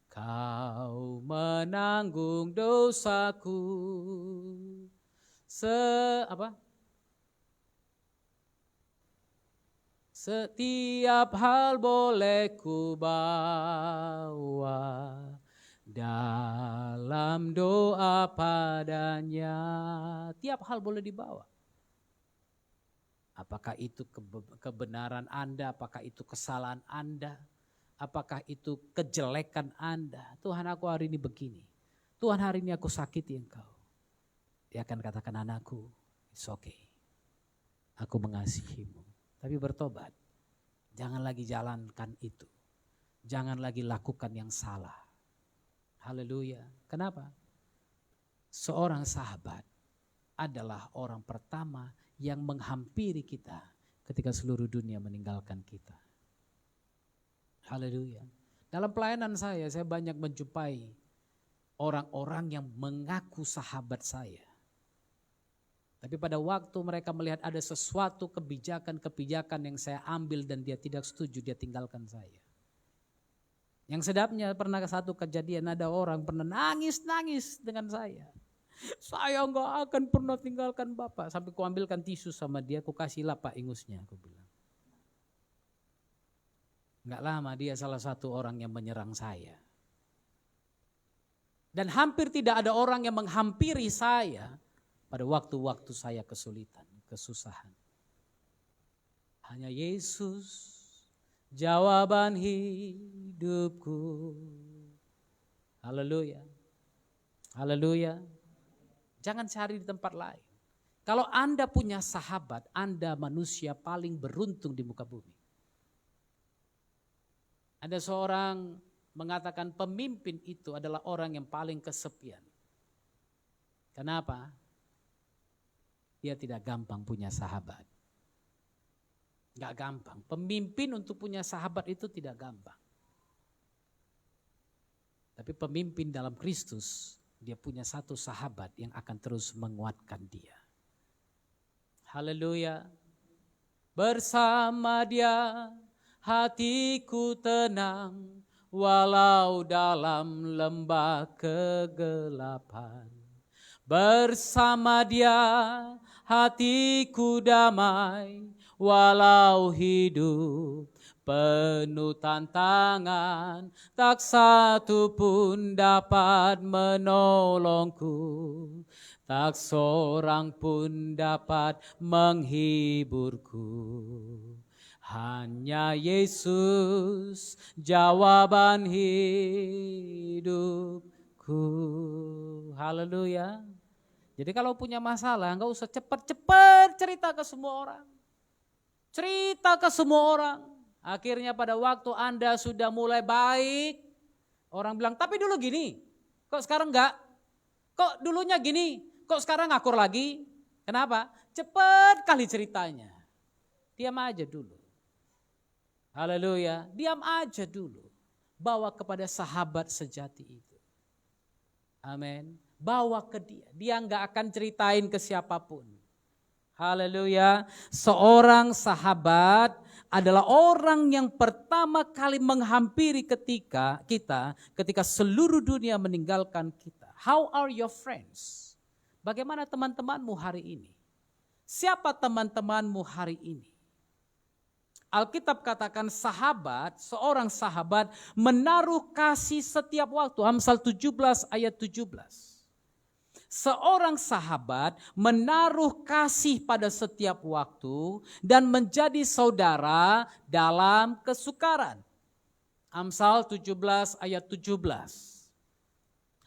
kau menanggung dosaku. Setiap hal boleh ku bawa dalam doa padanya. Tiap hal boleh dibawa. Apakah itu kebenaran Anda, apakah itu kesalahan Anda, apakah itu kejelekan Anda. Tuhan, aku hari ini begini. Tuhan, hari ini aku sakiti engkau. Dia akan katakan, anakku, it's okay. Aku mengasihimu. Tapi bertobat, jangan lagi jalankan itu. Jangan lagi lakukan yang salah. Haleluya. Kenapa? Seorang sahabat adalah orang pertama yang menghampiri kita ketika seluruh dunia meninggalkan kita. Haleluya. Dalam pelayanan saya banyak menjumpai orang-orang yang mengaku sahabat saya. Tapi pada waktu mereka melihat ada sesuatu kebijakan yang saya ambil dan dia tidak setuju, dia tinggalkan saya. Yang sedapnya pernah satu kejadian ada orang pernah nangis dengan saya. Saya enggak akan pernah tinggalkan Bapak. Sampai ku ambilkan tisu sama dia, ku kasih lapak ingusnya, aku bilang. Enggak lama dia salah satu orang yang menyerang saya. Dan hampir tidak ada orang yang menghampiri saya pada waktu-waktu saya kesulitan, kesusahan. Hanya Yesus jawaban hidupku. Haleluya. Haleluya. Jangan cari di tempat lain. Kalau Anda punya sahabat, Anda manusia paling beruntung di muka bumi. Ada seorang mengatakan pemimpin itu adalah orang yang paling kesepian. Kenapa? Dia tidak gampang punya sahabat. Gak gampang. Pemimpin untuk punya sahabat itu tidak gampang. Tapi pemimpin dalam Kristus, dia punya satu sahabat yang akan terus menguatkan dia. Haleluya. Bersama dia hatiku tenang, walau dalam lembah kegelapan. Bersama dia hatiku damai, walau hidup penuh tantangan, tak satu pun dapat menolongku, tak seorang pun dapat menghiburku. Hanya Yesus jawaban hidupku. Haleluya. Jadi kalau punya masalah enggak usah cepat-cepat cerita ke semua orang. Cerita ke semua orang. Akhirnya pada waktu Anda sudah mulai baik, orang bilang, tapi dulu gini, kok sekarang enggak? Kok dulunya gini, kok sekarang ngakur lagi? Kenapa? Cepat kali ceritanya. Diam aja dulu. Haleluya, diam aja dulu. Bawa kepada sahabat sejati itu. Amin. Bawa ke dia. Dia nggak akan ceritain ke siapapun. Haleluya. Seorang sahabat adalah orang yang pertama kali menghampiri ketika seluruh dunia meninggalkan kita. How are your friends? Bagaimana teman-temanmu hari ini? Siapa teman-temanmu hari ini? Alkitab katakan seorang sahabat menaruh kasih setiap waktu. Amsal 17 ayat 17. Seorang sahabat menaruh kasih pada setiap waktu dan menjadi saudara dalam kesukaran. Amsal 17 ayat 17.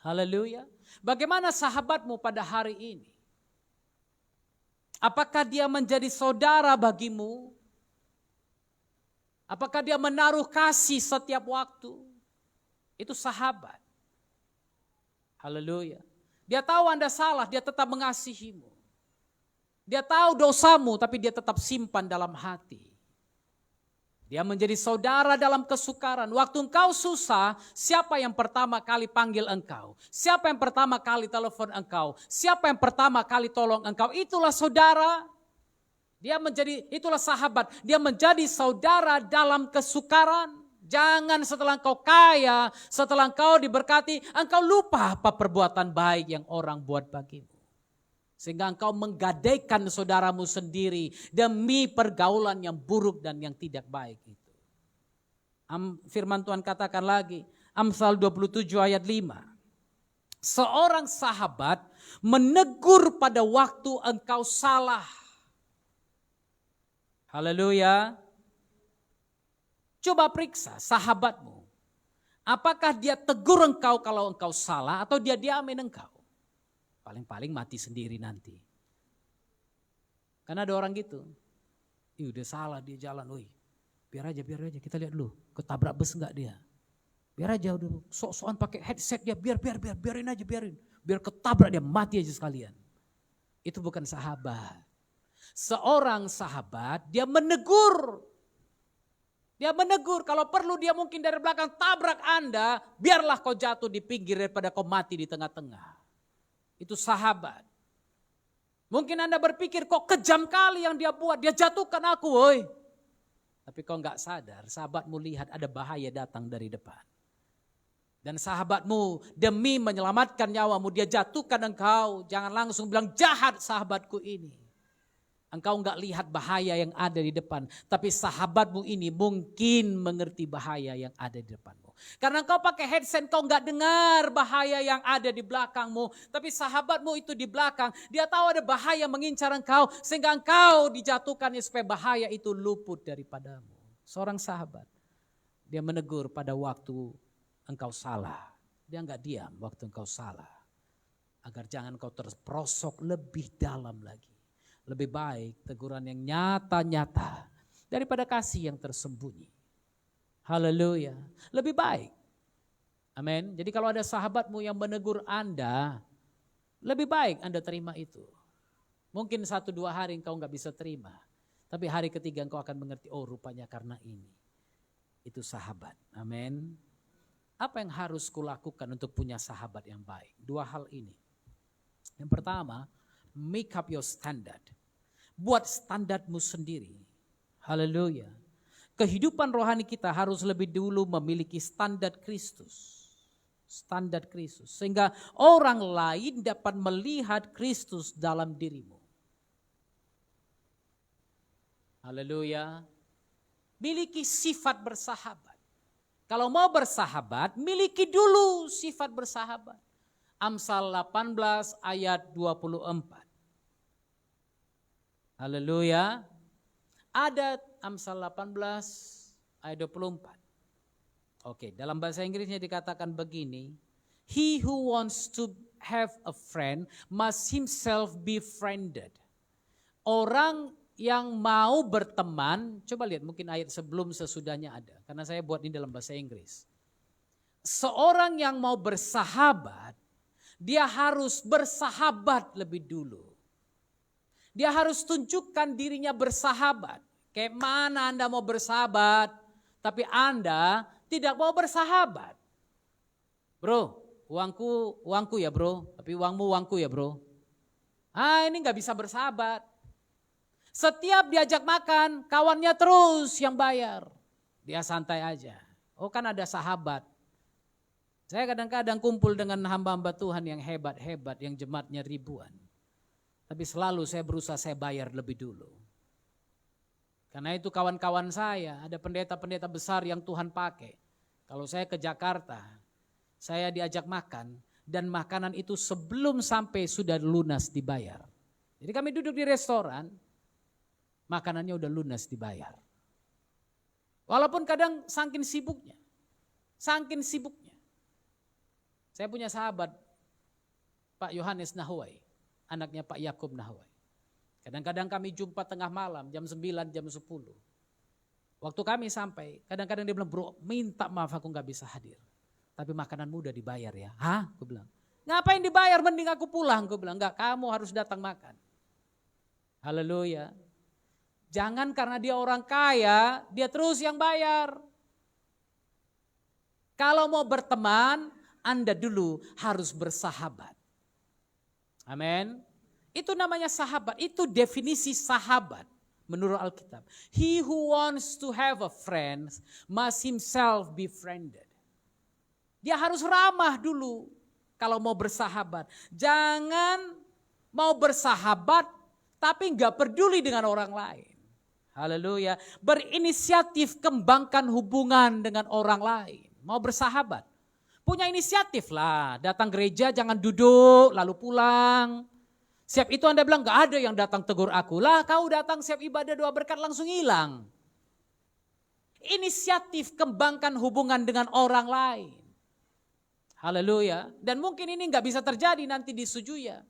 Haleluya. Bagaimana sahabatmu pada hari ini? Apakah dia menjadi saudara bagimu? Apakah dia menaruh kasih setiap waktu? Itu sahabat. Haleluya. Dia tahu Anda salah, dia tetap mengasihimu. Dia tahu dosamu, tapi dia tetap simpan dalam hati. Dia menjadi saudara dalam kesukaran. Waktu engkau susah, siapa yang pertama kali panggil engkau? Siapa yang pertama kali telepon engkau? Siapa yang pertama kali tolong engkau? Itulah saudara. Itulah sahabat. Dia menjadi saudara dalam kesukaran. Jangan setelah engkau kaya, setelah engkau diberkati, engkau lupa apa perbuatan baik yang orang buat bagimu. Sehingga engkau menggadaikan saudaramu sendiri demi pergaulan yang buruk dan yang tidak baik itu. Firman Tuhan katakan lagi, Amsal 27 ayat 5. Seorang sahabat menegur pada waktu engkau salah. Haleluya. Coba periksa sahabatmu. Apakah dia tegur engkau kalau engkau salah atau dia diamin engkau? Paling-paling mati sendiri nanti. Karena ada orang gitu. Udah salah dia jalan. Biar aja kita lihat dulu. Ketabrak bus enggak dia. Biar aja udah sok-sokan pakai headset dia. Biarin aja. Biar ketabrak dia mati aja sekalian. Itu bukan sahabat. Seorang sahabat dia menegur. Dia menegur, kalau perlu dia mungkin dari belakang tabrak Anda, biarlah kau jatuh di pinggir daripada kau mati di tengah-tengah. Itu sahabat. Mungkin Anda berpikir kok kejam kali yang dia buat, dia jatuhkan aku woi. Tapi kau enggak sadar, sahabatmu lihat ada bahaya datang dari depan. Dan sahabatmu demi menyelamatkan nyawamu, dia jatuhkan engkau. Jangan langsung bilang jahat sahabatku ini. Engkau enggak lihat bahaya yang ada di depan. Tapi sahabatmu ini mungkin mengerti bahaya yang ada di depanmu. Karena engkau pakai headset, engkau enggak dengar bahaya yang ada di belakangmu. Tapi sahabatmu itu di belakang, dia tahu ada bahaya mengincar engkau. Sehingga engkau dijatuhkan supaya bahaya itu luput daripadamu. Seorang sahabat, dia menegur pada waktu engkau salah. Dia enggak diam waktu engkau salah. Agar jangan engkau terperosok lebih dalam lagi. Lebih baik teguran yang nyata-nyata daripada kasih yang tersembunyi. Haleluya. Lebih baik. Amin. Jadi kalau ada sahabatmu yang menegur Anda, lebih baik Anda terima itu. Mungkin 1-2 hari engkau enggak bisa terima. Tapi hari ketiga engkau akan mengerti, oh rupanya karena ini. Itu sahabat. Amin. Apa yang harus kulakukan untuk punya sahabat yang baik? 2 hal ini. Yang pertama, make up your standard. Buat standarmu sendiri. Haleluya. Kehidupan rohani kita harus lebih dulu memiliki standar Kristus. Standar Kristus. Sehingga orang lain dapat melihat Kristus dalam dirimu. Haleluya. Miliki sifat bersahabat. Kalau mau bersahabat, miliki dulu sifat bersahabat. Amsal 18 ayat 24. Haleluya. Ada Amsal 18 ayat 24. Oke, dalam bahasa Inggrisnya dikatakan begini. He who wants to have a friend must himself be friended. Orang yang mau berteman, coba lihat mungkin ayat sebelum sesudahnya ada. Karena saya buat ini dalam bahasa Inggris. Seorang yang mau bersahabat, dia harus bersahabat lebih dulu. Dia harus tunjukkan dirinya bersahabat. Kayak mana Anda mau bersahabat, tapi Anda tidak mau bersahabat. Bro, uangku ya bro, tapi uangku ya bro. Ini gak bisa bersahabat. Setiap diajak makan, kawannya terus yang bayar. Dia santai aja. Oh kan ada sahabat. Saya kadang-kadang kumpul dengan hamba-hamba Tuhan yang hebat-hebat, yang jemaatnya ribuan. Tapi selalu saya berusaha saya bayar lebih dulu. Karena itu kawan-kawan saya, ada pendeta-pendeta besar yang Tuhan pakai. Kalau saya ke Jakarta, saya diajak makan dan makanan itu sebelum sampai sudah lunas dibayar. Jadi kami duduk di restoran, makanannya udah lunas dibayar. Walaupun kadang saking sibuknya. Saya punya sahabat, Pak Yohanes Nahwai, anaknya Pak Yakub Nahwai. Kadang-kadang kami jumpa tengah malam, jam 9, jam 10. Waktu kami sampai, kadang-kadang dia bilang, bro minta maaf aku gak bisa hadir. Tapi makananmu udah dibayar ya. Hah? Aku bilang, ngapain dibayar, mending aku pulang. Aku bilang, enggak, kamu harus datang makan. Haleluya. Jangan karena dia orang kaya, dia terus yang bayar. Kalau mau berteman, Anda dulu harus bersahabat. Amin. Itu namanya sahabat, itu definisi sahabat menurut Alkitab. He who wants to have a friend must himself be friended. Dia harus ramah dulu kalau mau bersahabat. Jangan mau bersahabat tapi enggak peduli dengan orang lain. Haleluya. Berinisiatif kembangkan hubungan dengan orang lain. Mau bersahabat. Punya inisiatif lah, datang gereja jangan duduk lalu pulang. Siap itu Anda bilang gak ada yang datang tegur aku. Lah kau datang siap ibadah doa berkat langsung hilang. Inisiatif kembangkan hubungan dengan orang lain. Haleluya. Dan mungkin ini gak bisa terjadi nanti di Sujuya.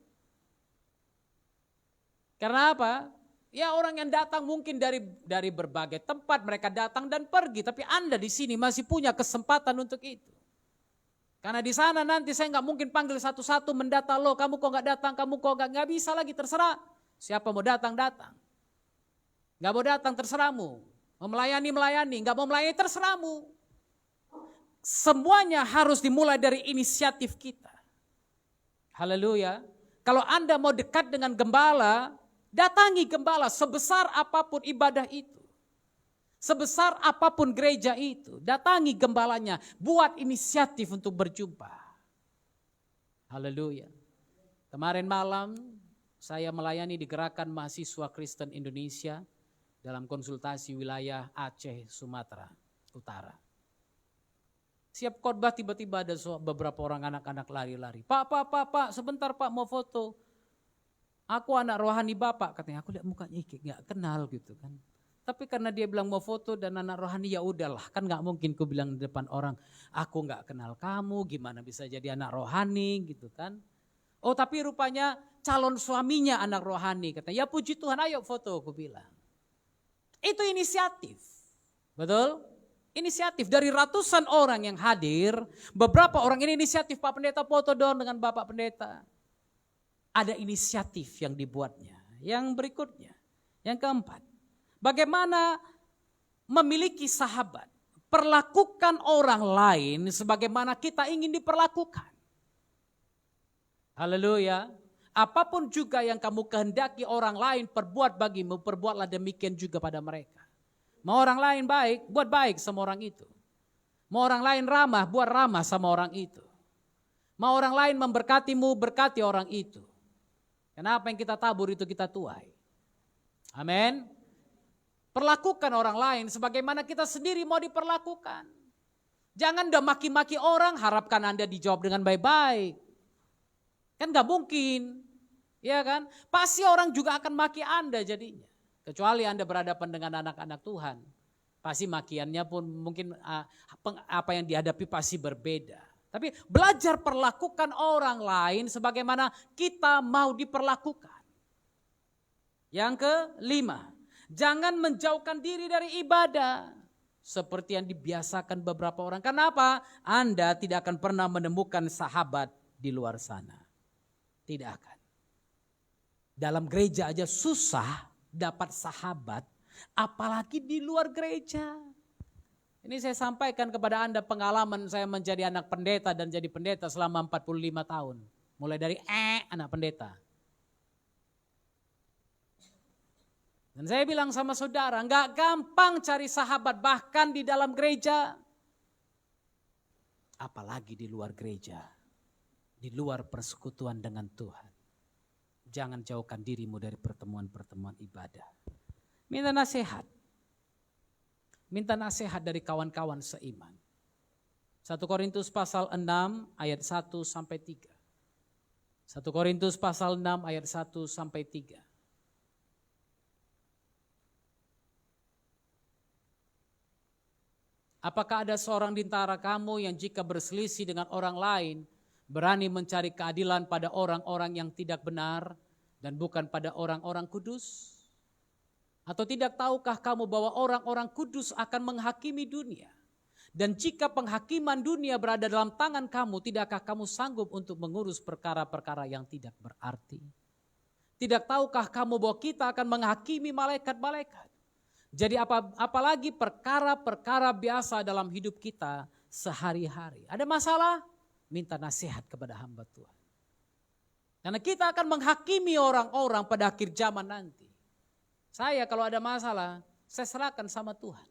Karena apa? Ya orang yang datang mungkin dari berbagai tempat mereka datang dan pergi. Tapi Anda di sini masih punya kesempatan untuk itu. Karena di sana nanti saya nggak mungkin panggil satu-satu mendata lo, kamu kok nggak datang, kamu kok nggak bisa lagi, terserah. Siapa mau datang, datang. Nggak mau datang, terserahmu. Mau melayani, nggak mau melayani, terserahmu. Semuanya harus dimulai dari inisiatif kita. Haleluya. Kalau Anda mau dekat dengan gembala, datangi gembala sebesar apapun ibadah itu. Sebesar apapun gereja itu, datangi gembalanya, buat inisiatif untuk berjumpa. Haleluya. Kemarin malam saya melayani di Gerakan Mahasiswa Kristen Indonesia dalam konsultasi wilayah Aceh, Sumatera Utara. Siap khotbah tiba-tiba ada beberapa orang anak-anak lari-lari. Pak, sebentar Pak mau foto. Aku anak rohani Bapak, katanya. Aku lihat mukanya gak kenal gitu kan. Tapi karena dia bilang mau foto dan anak rohani ya udahlah, kan nggak mungkin ku bilang di depan orang, aku nggak kenal kamu, gimana bisa jadi anak rohani gitu kan? Oh tapi rupanya calon suaminya anak rohani, katanya. Ya puji Tuhan, ayo foto, aku bilang. Itu inisiatif, betul? Inisiatif dari ratusan orang yang hadir, beberapa orang ini inisiatif, Pak Pendeta foto dong dengan Bapak Pendeta. Ada inisiatif yang dibuatnya. Yang berikutnya, yang keempat. Bagaimana memiliki sahabat, perlakukan orang lain sebagaimana kita ingin diperlakukan. Haleluya. Apapun juga yang kamu kehendaki orang lain perbuat bagimu, perbuatlah demikian juga pada mereka. Mau orang lain baik, buat baik sama orang itu. Mau orang lain ramah, buat ramah sama orang itu. Mau orang lain memberkatimu, berkati orang itu. Kenapa yang kita tabur itu kita tuai. Amin. Perlakukan orang lain sebagaimana kita sendiri mau diperlakukan. Jangan udah maki-maki orang, harapkan Anda dijawab dengan baik-baik. Kan gak mungkin, ya kan? Pasti orang juga akan maki Anda jadinya. Kecuali Anda berhadapan dengan anak-anak Tuhan. Pasti makiannya pun mungkin apa yang dihadapi pasti berbeda. Tapi belajar perlakukan orang lain sebagaimana kita mau diperlakukan. Yang kelima. Jangan menjauhkan diri dari ibadah. Seperti yang dibiasakan beberapa orang. Kenapa? Anda tidak akan pernah menemukan sahabat di luar sana. Tidak akan. Dalam gereja aja susah dapat sahabat, apalagi di luar gereja. Ini saya sampaikan kepada Anda pengalaman saya menjadi anak pendeta dan jadi pendeta selama 45 tahun. Mulai dari anak pendeta. Dan saya bilang sama saudara, enggak gampang cari sahabat bahkan di dalam gereja. Apalagi di luar gereja. Di luar persekutuan dengan Tuhan. Jangan jauhkan dirimu dari pertemuan-pertemuan ibadah. Minta nasihat. Minta nasihat dari kawan-kawan seiman. 1 Korintus pasal 6 ayat 1 sampai 3. 1 Korintus pasal 6 ayat 1 sampai 3. Apakah ada seorang di antara kamu yang jika berselisih dengan orang lain, berani mencari keadilan pada orang-orang yang tidak benar dan bukan pada orang-orang kudus? Atau tidak tahukah kamu bahwa orang-orang kudus akan menghakimi dunia? Dan jika penghakiman dunia berada dalam tangan kamu, tidakkah kamu sanggup untuk mengurus perkara-perkara yang tidak berarti? Tidak tahukah kamu bahwa kita akan menghakimi malaikat-malaikat? Jadi apalagi perkara-perkara biasa dalam hidup kita sehari-hari. Ada masalah? Minta nasihat kepada hamba Tuhan. Karena kita akan menghakimi orang-orang pada akhir zaman nanti. Saya kalau ada masalah, saya serahkan sama Tuhan.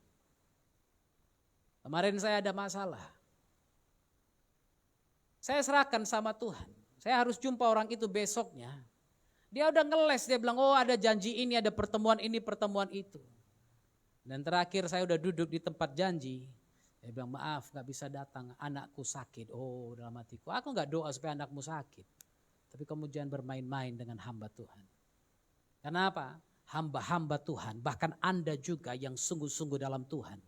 Kemarin saya ada masalah. Saya serahkan sama Tuhan. Saya harus jumpa orang itu besoknya. Dia udah ngeles, dia bilang, oh ada janji ini, ada pertemuan ini, pertemuan itu. Dan terakhir saya udah duduk di tempat janji. Dia bilang, maaf gak bisa datang, anakku sakit. Oh dalam hatiku, aku gak doa supaya anakmu sakit. Tapi kamu jangan bermain-main dengan hamba Tuhan. Kenapa? Hamba-hamba Tuhan, bahkan Anda juga yang sungguh-sungguh dalam Tuhan.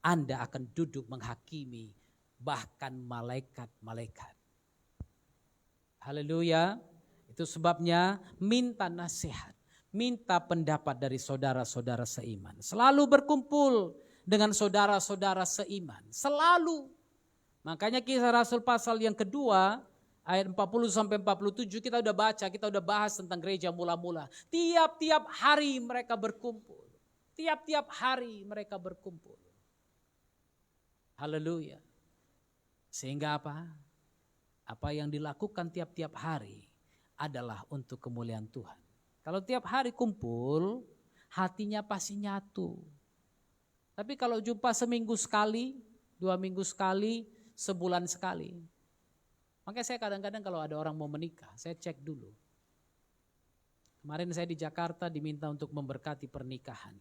Anda akan duduk menghakimi bahkan malaikat-malaikat. Haleluya. Itu sebabnya minta nasihat. Minta pendapat dari saudara-saudara seiman. Selalu berkumpul dengan saudara-saudara seiman. Selalu. Makanya Kisah Rasul pasal yang kedua, ayat 40 sampai 47 kita udah baca, kita udah bahas tentang gereja mula-mula. Tiap-tiap hari mereka berkumpul. Tiap-tiap hari mereka berkumpul. Haleluya. Sehingga apa? Apa yang dilakukan tiap-tiap hari adalah untuk kemuliaan Tuhan. Kalau tiap hari kumpul, hatinya pasti nyatu. Tapi kalau jumpa seminggu sekali, 2 minggu sekali, sebulan sekali. Makanya saya kadang-kadang kalau ada orang mau menikah, saya cek dulu. Kemarin saya di Jakarta diminta untuk memberkati pernikahan.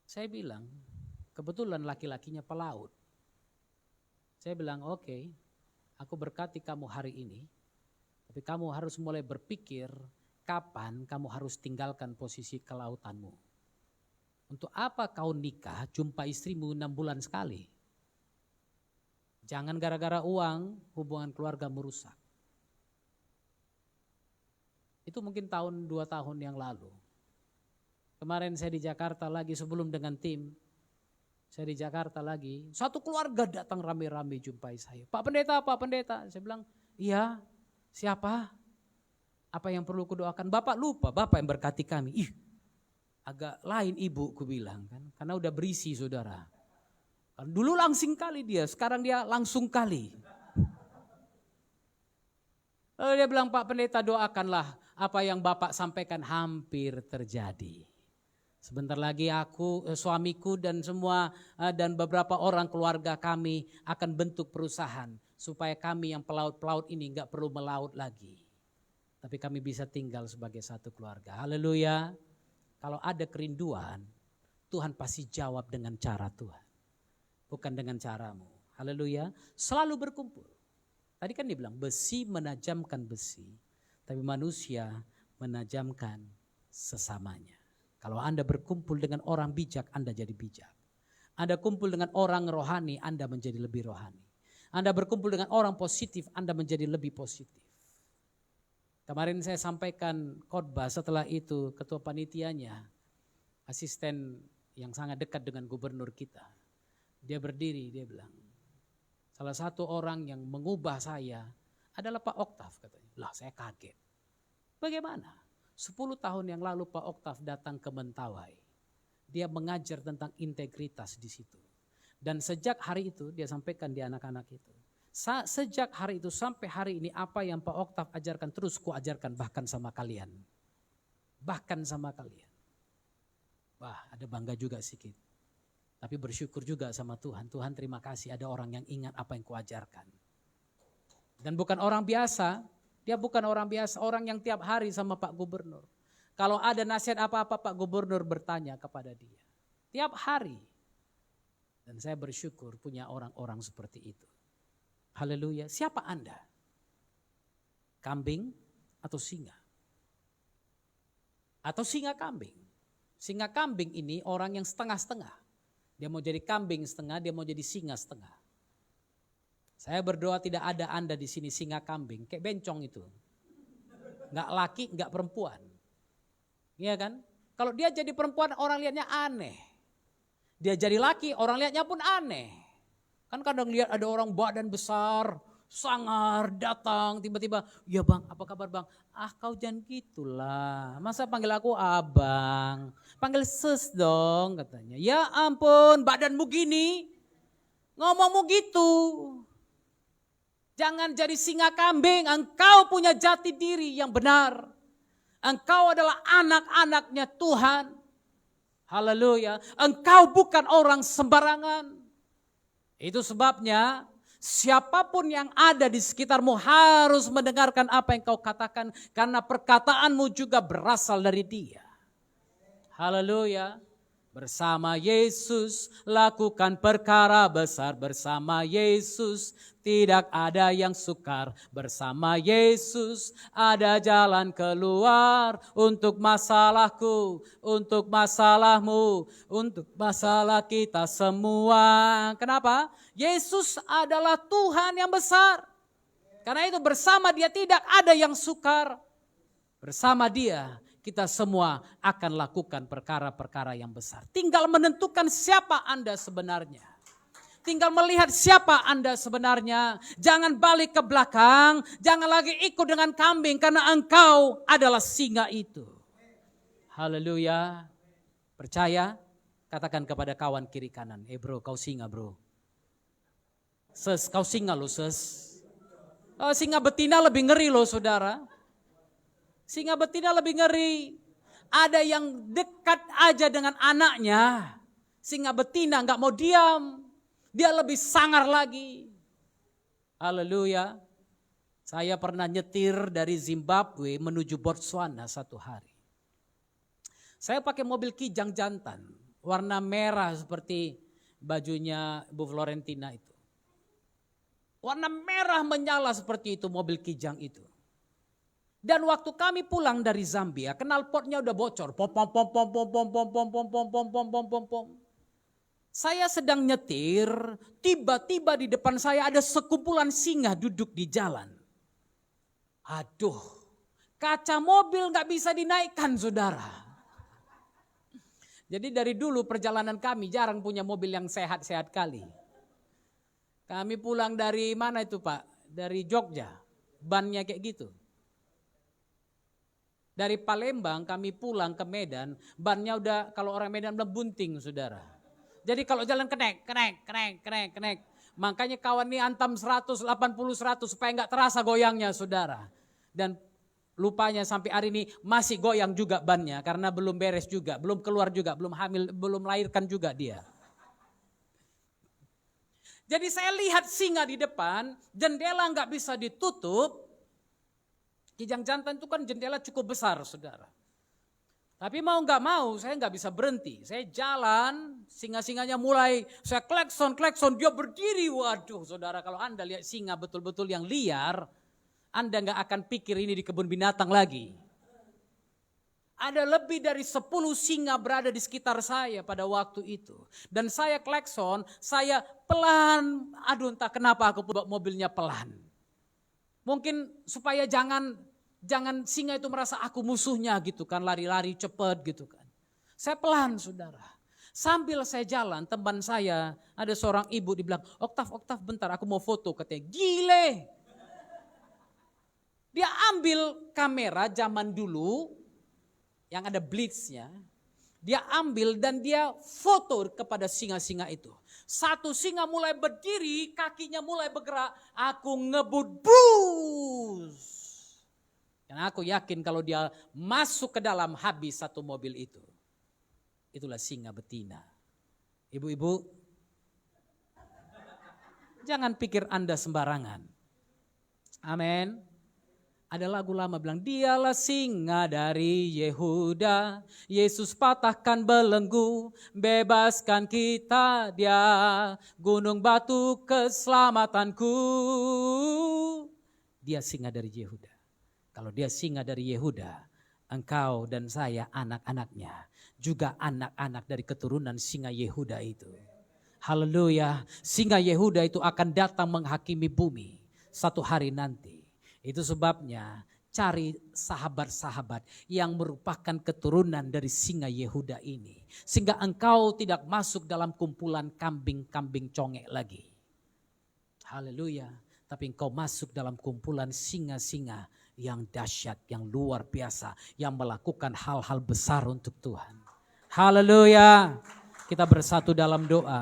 Saya bilang, kebetulan laki-lakinya pelaut. Saya bilang, oke, aku berkati kamu hari ini, tapi kamu harus mulai berpikir kapan kamu harus tinggalkan posisi kelautanmu. Untuk apa kau nikah, jumpa istrimu 6 bulan sekali? Jangan gara-gara uang hubungan keluarga merusak. Itu mungkin 2 tahun yang lalu. Kemarin saya di Jakarta lagi sebelum dengan tim. Saya di Jakarta lagi. Satu keluarga datang rame-rame jumpai saya. Pak Pendeta, Pak Pendeta. Saya bilang, iya siapa? Apa yang perlu kudoakan? Bapak lupa, Bapak yang berkati kami. Ih, agak lain ibu ku bilang kan. Karena udah berisi saudara. Dulu langsing kali dia, sekarang dia langsung kali. Lalu dia bilang, Pak Pendeta doakanlah apa yang Bapak sampaikan hampir terjadi. Sebentar lagi aku, suamiku dan semua dan beberapa orang keluarga kami akan bentuk perusahaan. Supaya kami yang pelaut-pelaut ini gak perlu melaut lagi. Tapi kami bisa tinggal sebagai satu keluarga. Haleluya. Kalau ada kerinduan, Tuhan pasti jawab dengan cara Tuhan. Bukan dengan caramu. Haleluya. Selalu berkumpul. Tadi kan dibilang besi menajamkan besi. Tapi manusia menajamkan sesamanya. Kalau Anda berkumpul dengan orang bijak, Anda jadi bijak. Anda kumpul dengan orang rohani, Anda menjadi lebih rohani. Anda berkumpul dengan orang positif, Anda menjadi lebih positif. Kemarin saya sampaikan khotbah, setelah itu ketua panitianya, asisten yang sangat dekat dengan gubernur kita. Dia berdiri, dia bilang, salah satu orang yang mengubah saya adalah Pak Oktav katanya. Lah saya kaget. Bagaimana? 10 tahun yang lalu Pak Oktav datang ke Mentawai. Dia mengajar tentang integritas di situ. Dan sejak hari itu dia sampaikan di anak-anak itu. Sejak hari itu sampai hari ini apa yang Pak Oktav ajarkan terus kuajarkan bahkan sama kalian. Bahkan sama kalian. Wah, ada bangga juga sedikit. Tapi bersyukur juga sama Tuhan. Tuhan terima kasih ada orang yang ingat apa yang kuajarkan. Dan bukan orang biasa. Dia bukan orang biasa, orang yang tiap hari sama Pak Gubernur. Kalau ada nasihat apa-apa Pak Gubernur bertanya kepada dia. Tiap hari. Dan saya bersyukur punya orang-orang seperti itu. Haleluya. Siapa Anda? Kambing atau singa? Atau singa kambing? Singa kambing ini orang yang setengah-setengah. Dia mau jadi kambing setengah, dia mau jadi singa setengah. Saya berdoa tidak ada Anda di sini singa kambing, kayak bencong itu. Enggak laki, enggak perempuan. Iya kan? Kalau dia jadi perempuan orang lihatnya aneh. Dia jadi laki orang lihatnya pun aneh. Kan kadang lihat ada orang badan besar, sangar, datang tiba-tiba, ya bang apa kabar bang? Ah kau jangan gitulah, masa panggil aku abang, panggil sis dong katanya. Ya ampun badanmu gini, ngomongmu gitu. Jangan jadi singa kambing, engkau punya jati diri yang benar. Engkau adalah anak-anaknya Tuhan. Haleluya, engkau bukan orang sembarangan. Itu sebabnya siapapun yang ada di sekitarmu harus mendengarkan apa yang kau katakan. Karena perkataanmu juga berasal dari dia. Haleluya. Bersama Yesus lakukan perkara besar. Bersama Yesus tidak ada yang sukar. Bersama Yesus ada jalan keluar. Untuk masalahku, untuk masalahmu, untuk masalah kita semua. Kenapa? Yesus adalah Tuhan yang besar. Karena itu bersama dia tidak ada yang sukar. Bersama dia kita semua akan lakukan perkara-perkara yang besar. Tinggal menentukan siapa Anda sebenarnya. Tinggal melihat siapa Anda sebenarnya. Jangan balik ke belakang. Jangan lagi ikut dengan kambing karena engkau adalah singa itu. Haleluya. Percaya? Katakan kepada kawan kiri kanan. Bro, kau singa bro. Ses, kau singa loh ses. Oh, singa betina lebih ngeri loh saudara. Singa betina lebih ngeri. Ada yang dekat aja dengan anaknya. Singa betina gak mau diam. Dia lebih sangar lagi. Haleluya. Saya pernah nyetir dari Zimbabwe menuju Botswana satu hari. Saya pakai mobil kijang jantan. Warna merah seperti bajunya Bu Florentina itu. Warna merah menyala seperti itu mobil kijang itu. Dan waktu kami pulang dari Zambia, knalpotnya udah bocor. Pom pom pom pom pom pom pom pom pom pom pom pom pom pom pom. Saya sedang nyetir, tiba-tiba di depan saya ada sekumpulan singa duduk di jalan. Aduh, kaca mobil nggak bisa dinaikkan, saudara. Jadi dari dulu perjalanan kami jarang punya mobil yang sehat-sehat kali. Kami pulang dari mana itu Pak? Dari Jogja, bannya kayak gitu. Dari Palembang kami pulang ke Medan, bannya udah kalau orang Medan udah bunting saudara. Jadi kalau jalan kenek. Makanya kawan ini antam 180-100 supaya gak terasa goyangnya saudara. Dan lupanya sampai hari ini masih goyang juga bannya karena belum beres juga, belum keluar juga, belum hamil, belum melahirkan juga dia. Jadi saya lihat singa di depan, jendela gak bisa ditutup. Kijang jantan itu kan jendela cukup besar saudara. Tapi mau gak mau saya gak bisa berhenti. Saya jalan, singa-singanya mulai saya klekson, dia berdiri. Waduh saudara kalau Anda lihat singa betul-betul yang liar, Anda gak akan pikir ini di kebun binatang lagi. Ada lebih dari 10 singa berada di sekitar saya pada waktu itu. Dan saya klekson, saya pelan, aduh entah kenapa aku bawa mobilnya pelan. Mungkin supaya jangan singa itu merasa aku musuhnya gitu kan, lari-lari cepet gitu kan. Saya pelan saudara. Sambil saya jalan teman saya ada seorang ibu dibilang, Oktav bentar aku mau foto katanya. Gile. Dia ambil kamera zaman dulu yang ada blitznya. Dia ambil dan dia foto kepada singa-singa itu. Satu singa mulai berdiri, kakinya mulai bergerak. Aku ngebut, bus. Dan aku yakin kalau dia masuk ke dalam habis satu mobil itu. Itulah singa betina. Ibu-ibu, jangan pikir Anda sembarangan. Amin. Ada lagu lama bilang, dialah singa dari Yehuda, Yesus patahkan belenggu, bebaskan kita dia, gunung batu keselamatanku. Dia singa dari Yehuda. Kalau dia singa dari Yehuda, engkau dan saya anak-anaknya, juga anak-anak dari keturunan singa Yehuda itu. Haleluya, singa Yehuda itu akan datang menghakimi bumi satu hari nanti. Itu sebabnya cari sahabat-sahabat yang merupakan keturunan dari singa Yehuda ini. Sehingga engkau tidak masuk dalam kumpulan kambing-kambing congek lagi. Haleluya. Tapi engkau masuk dalam kumpulan singa-singa yang dahsyat, yang luar biasa. Yang melakukan hal-hal besar untuk Tuhan. Haleluya. Kita bersatu dalam doa.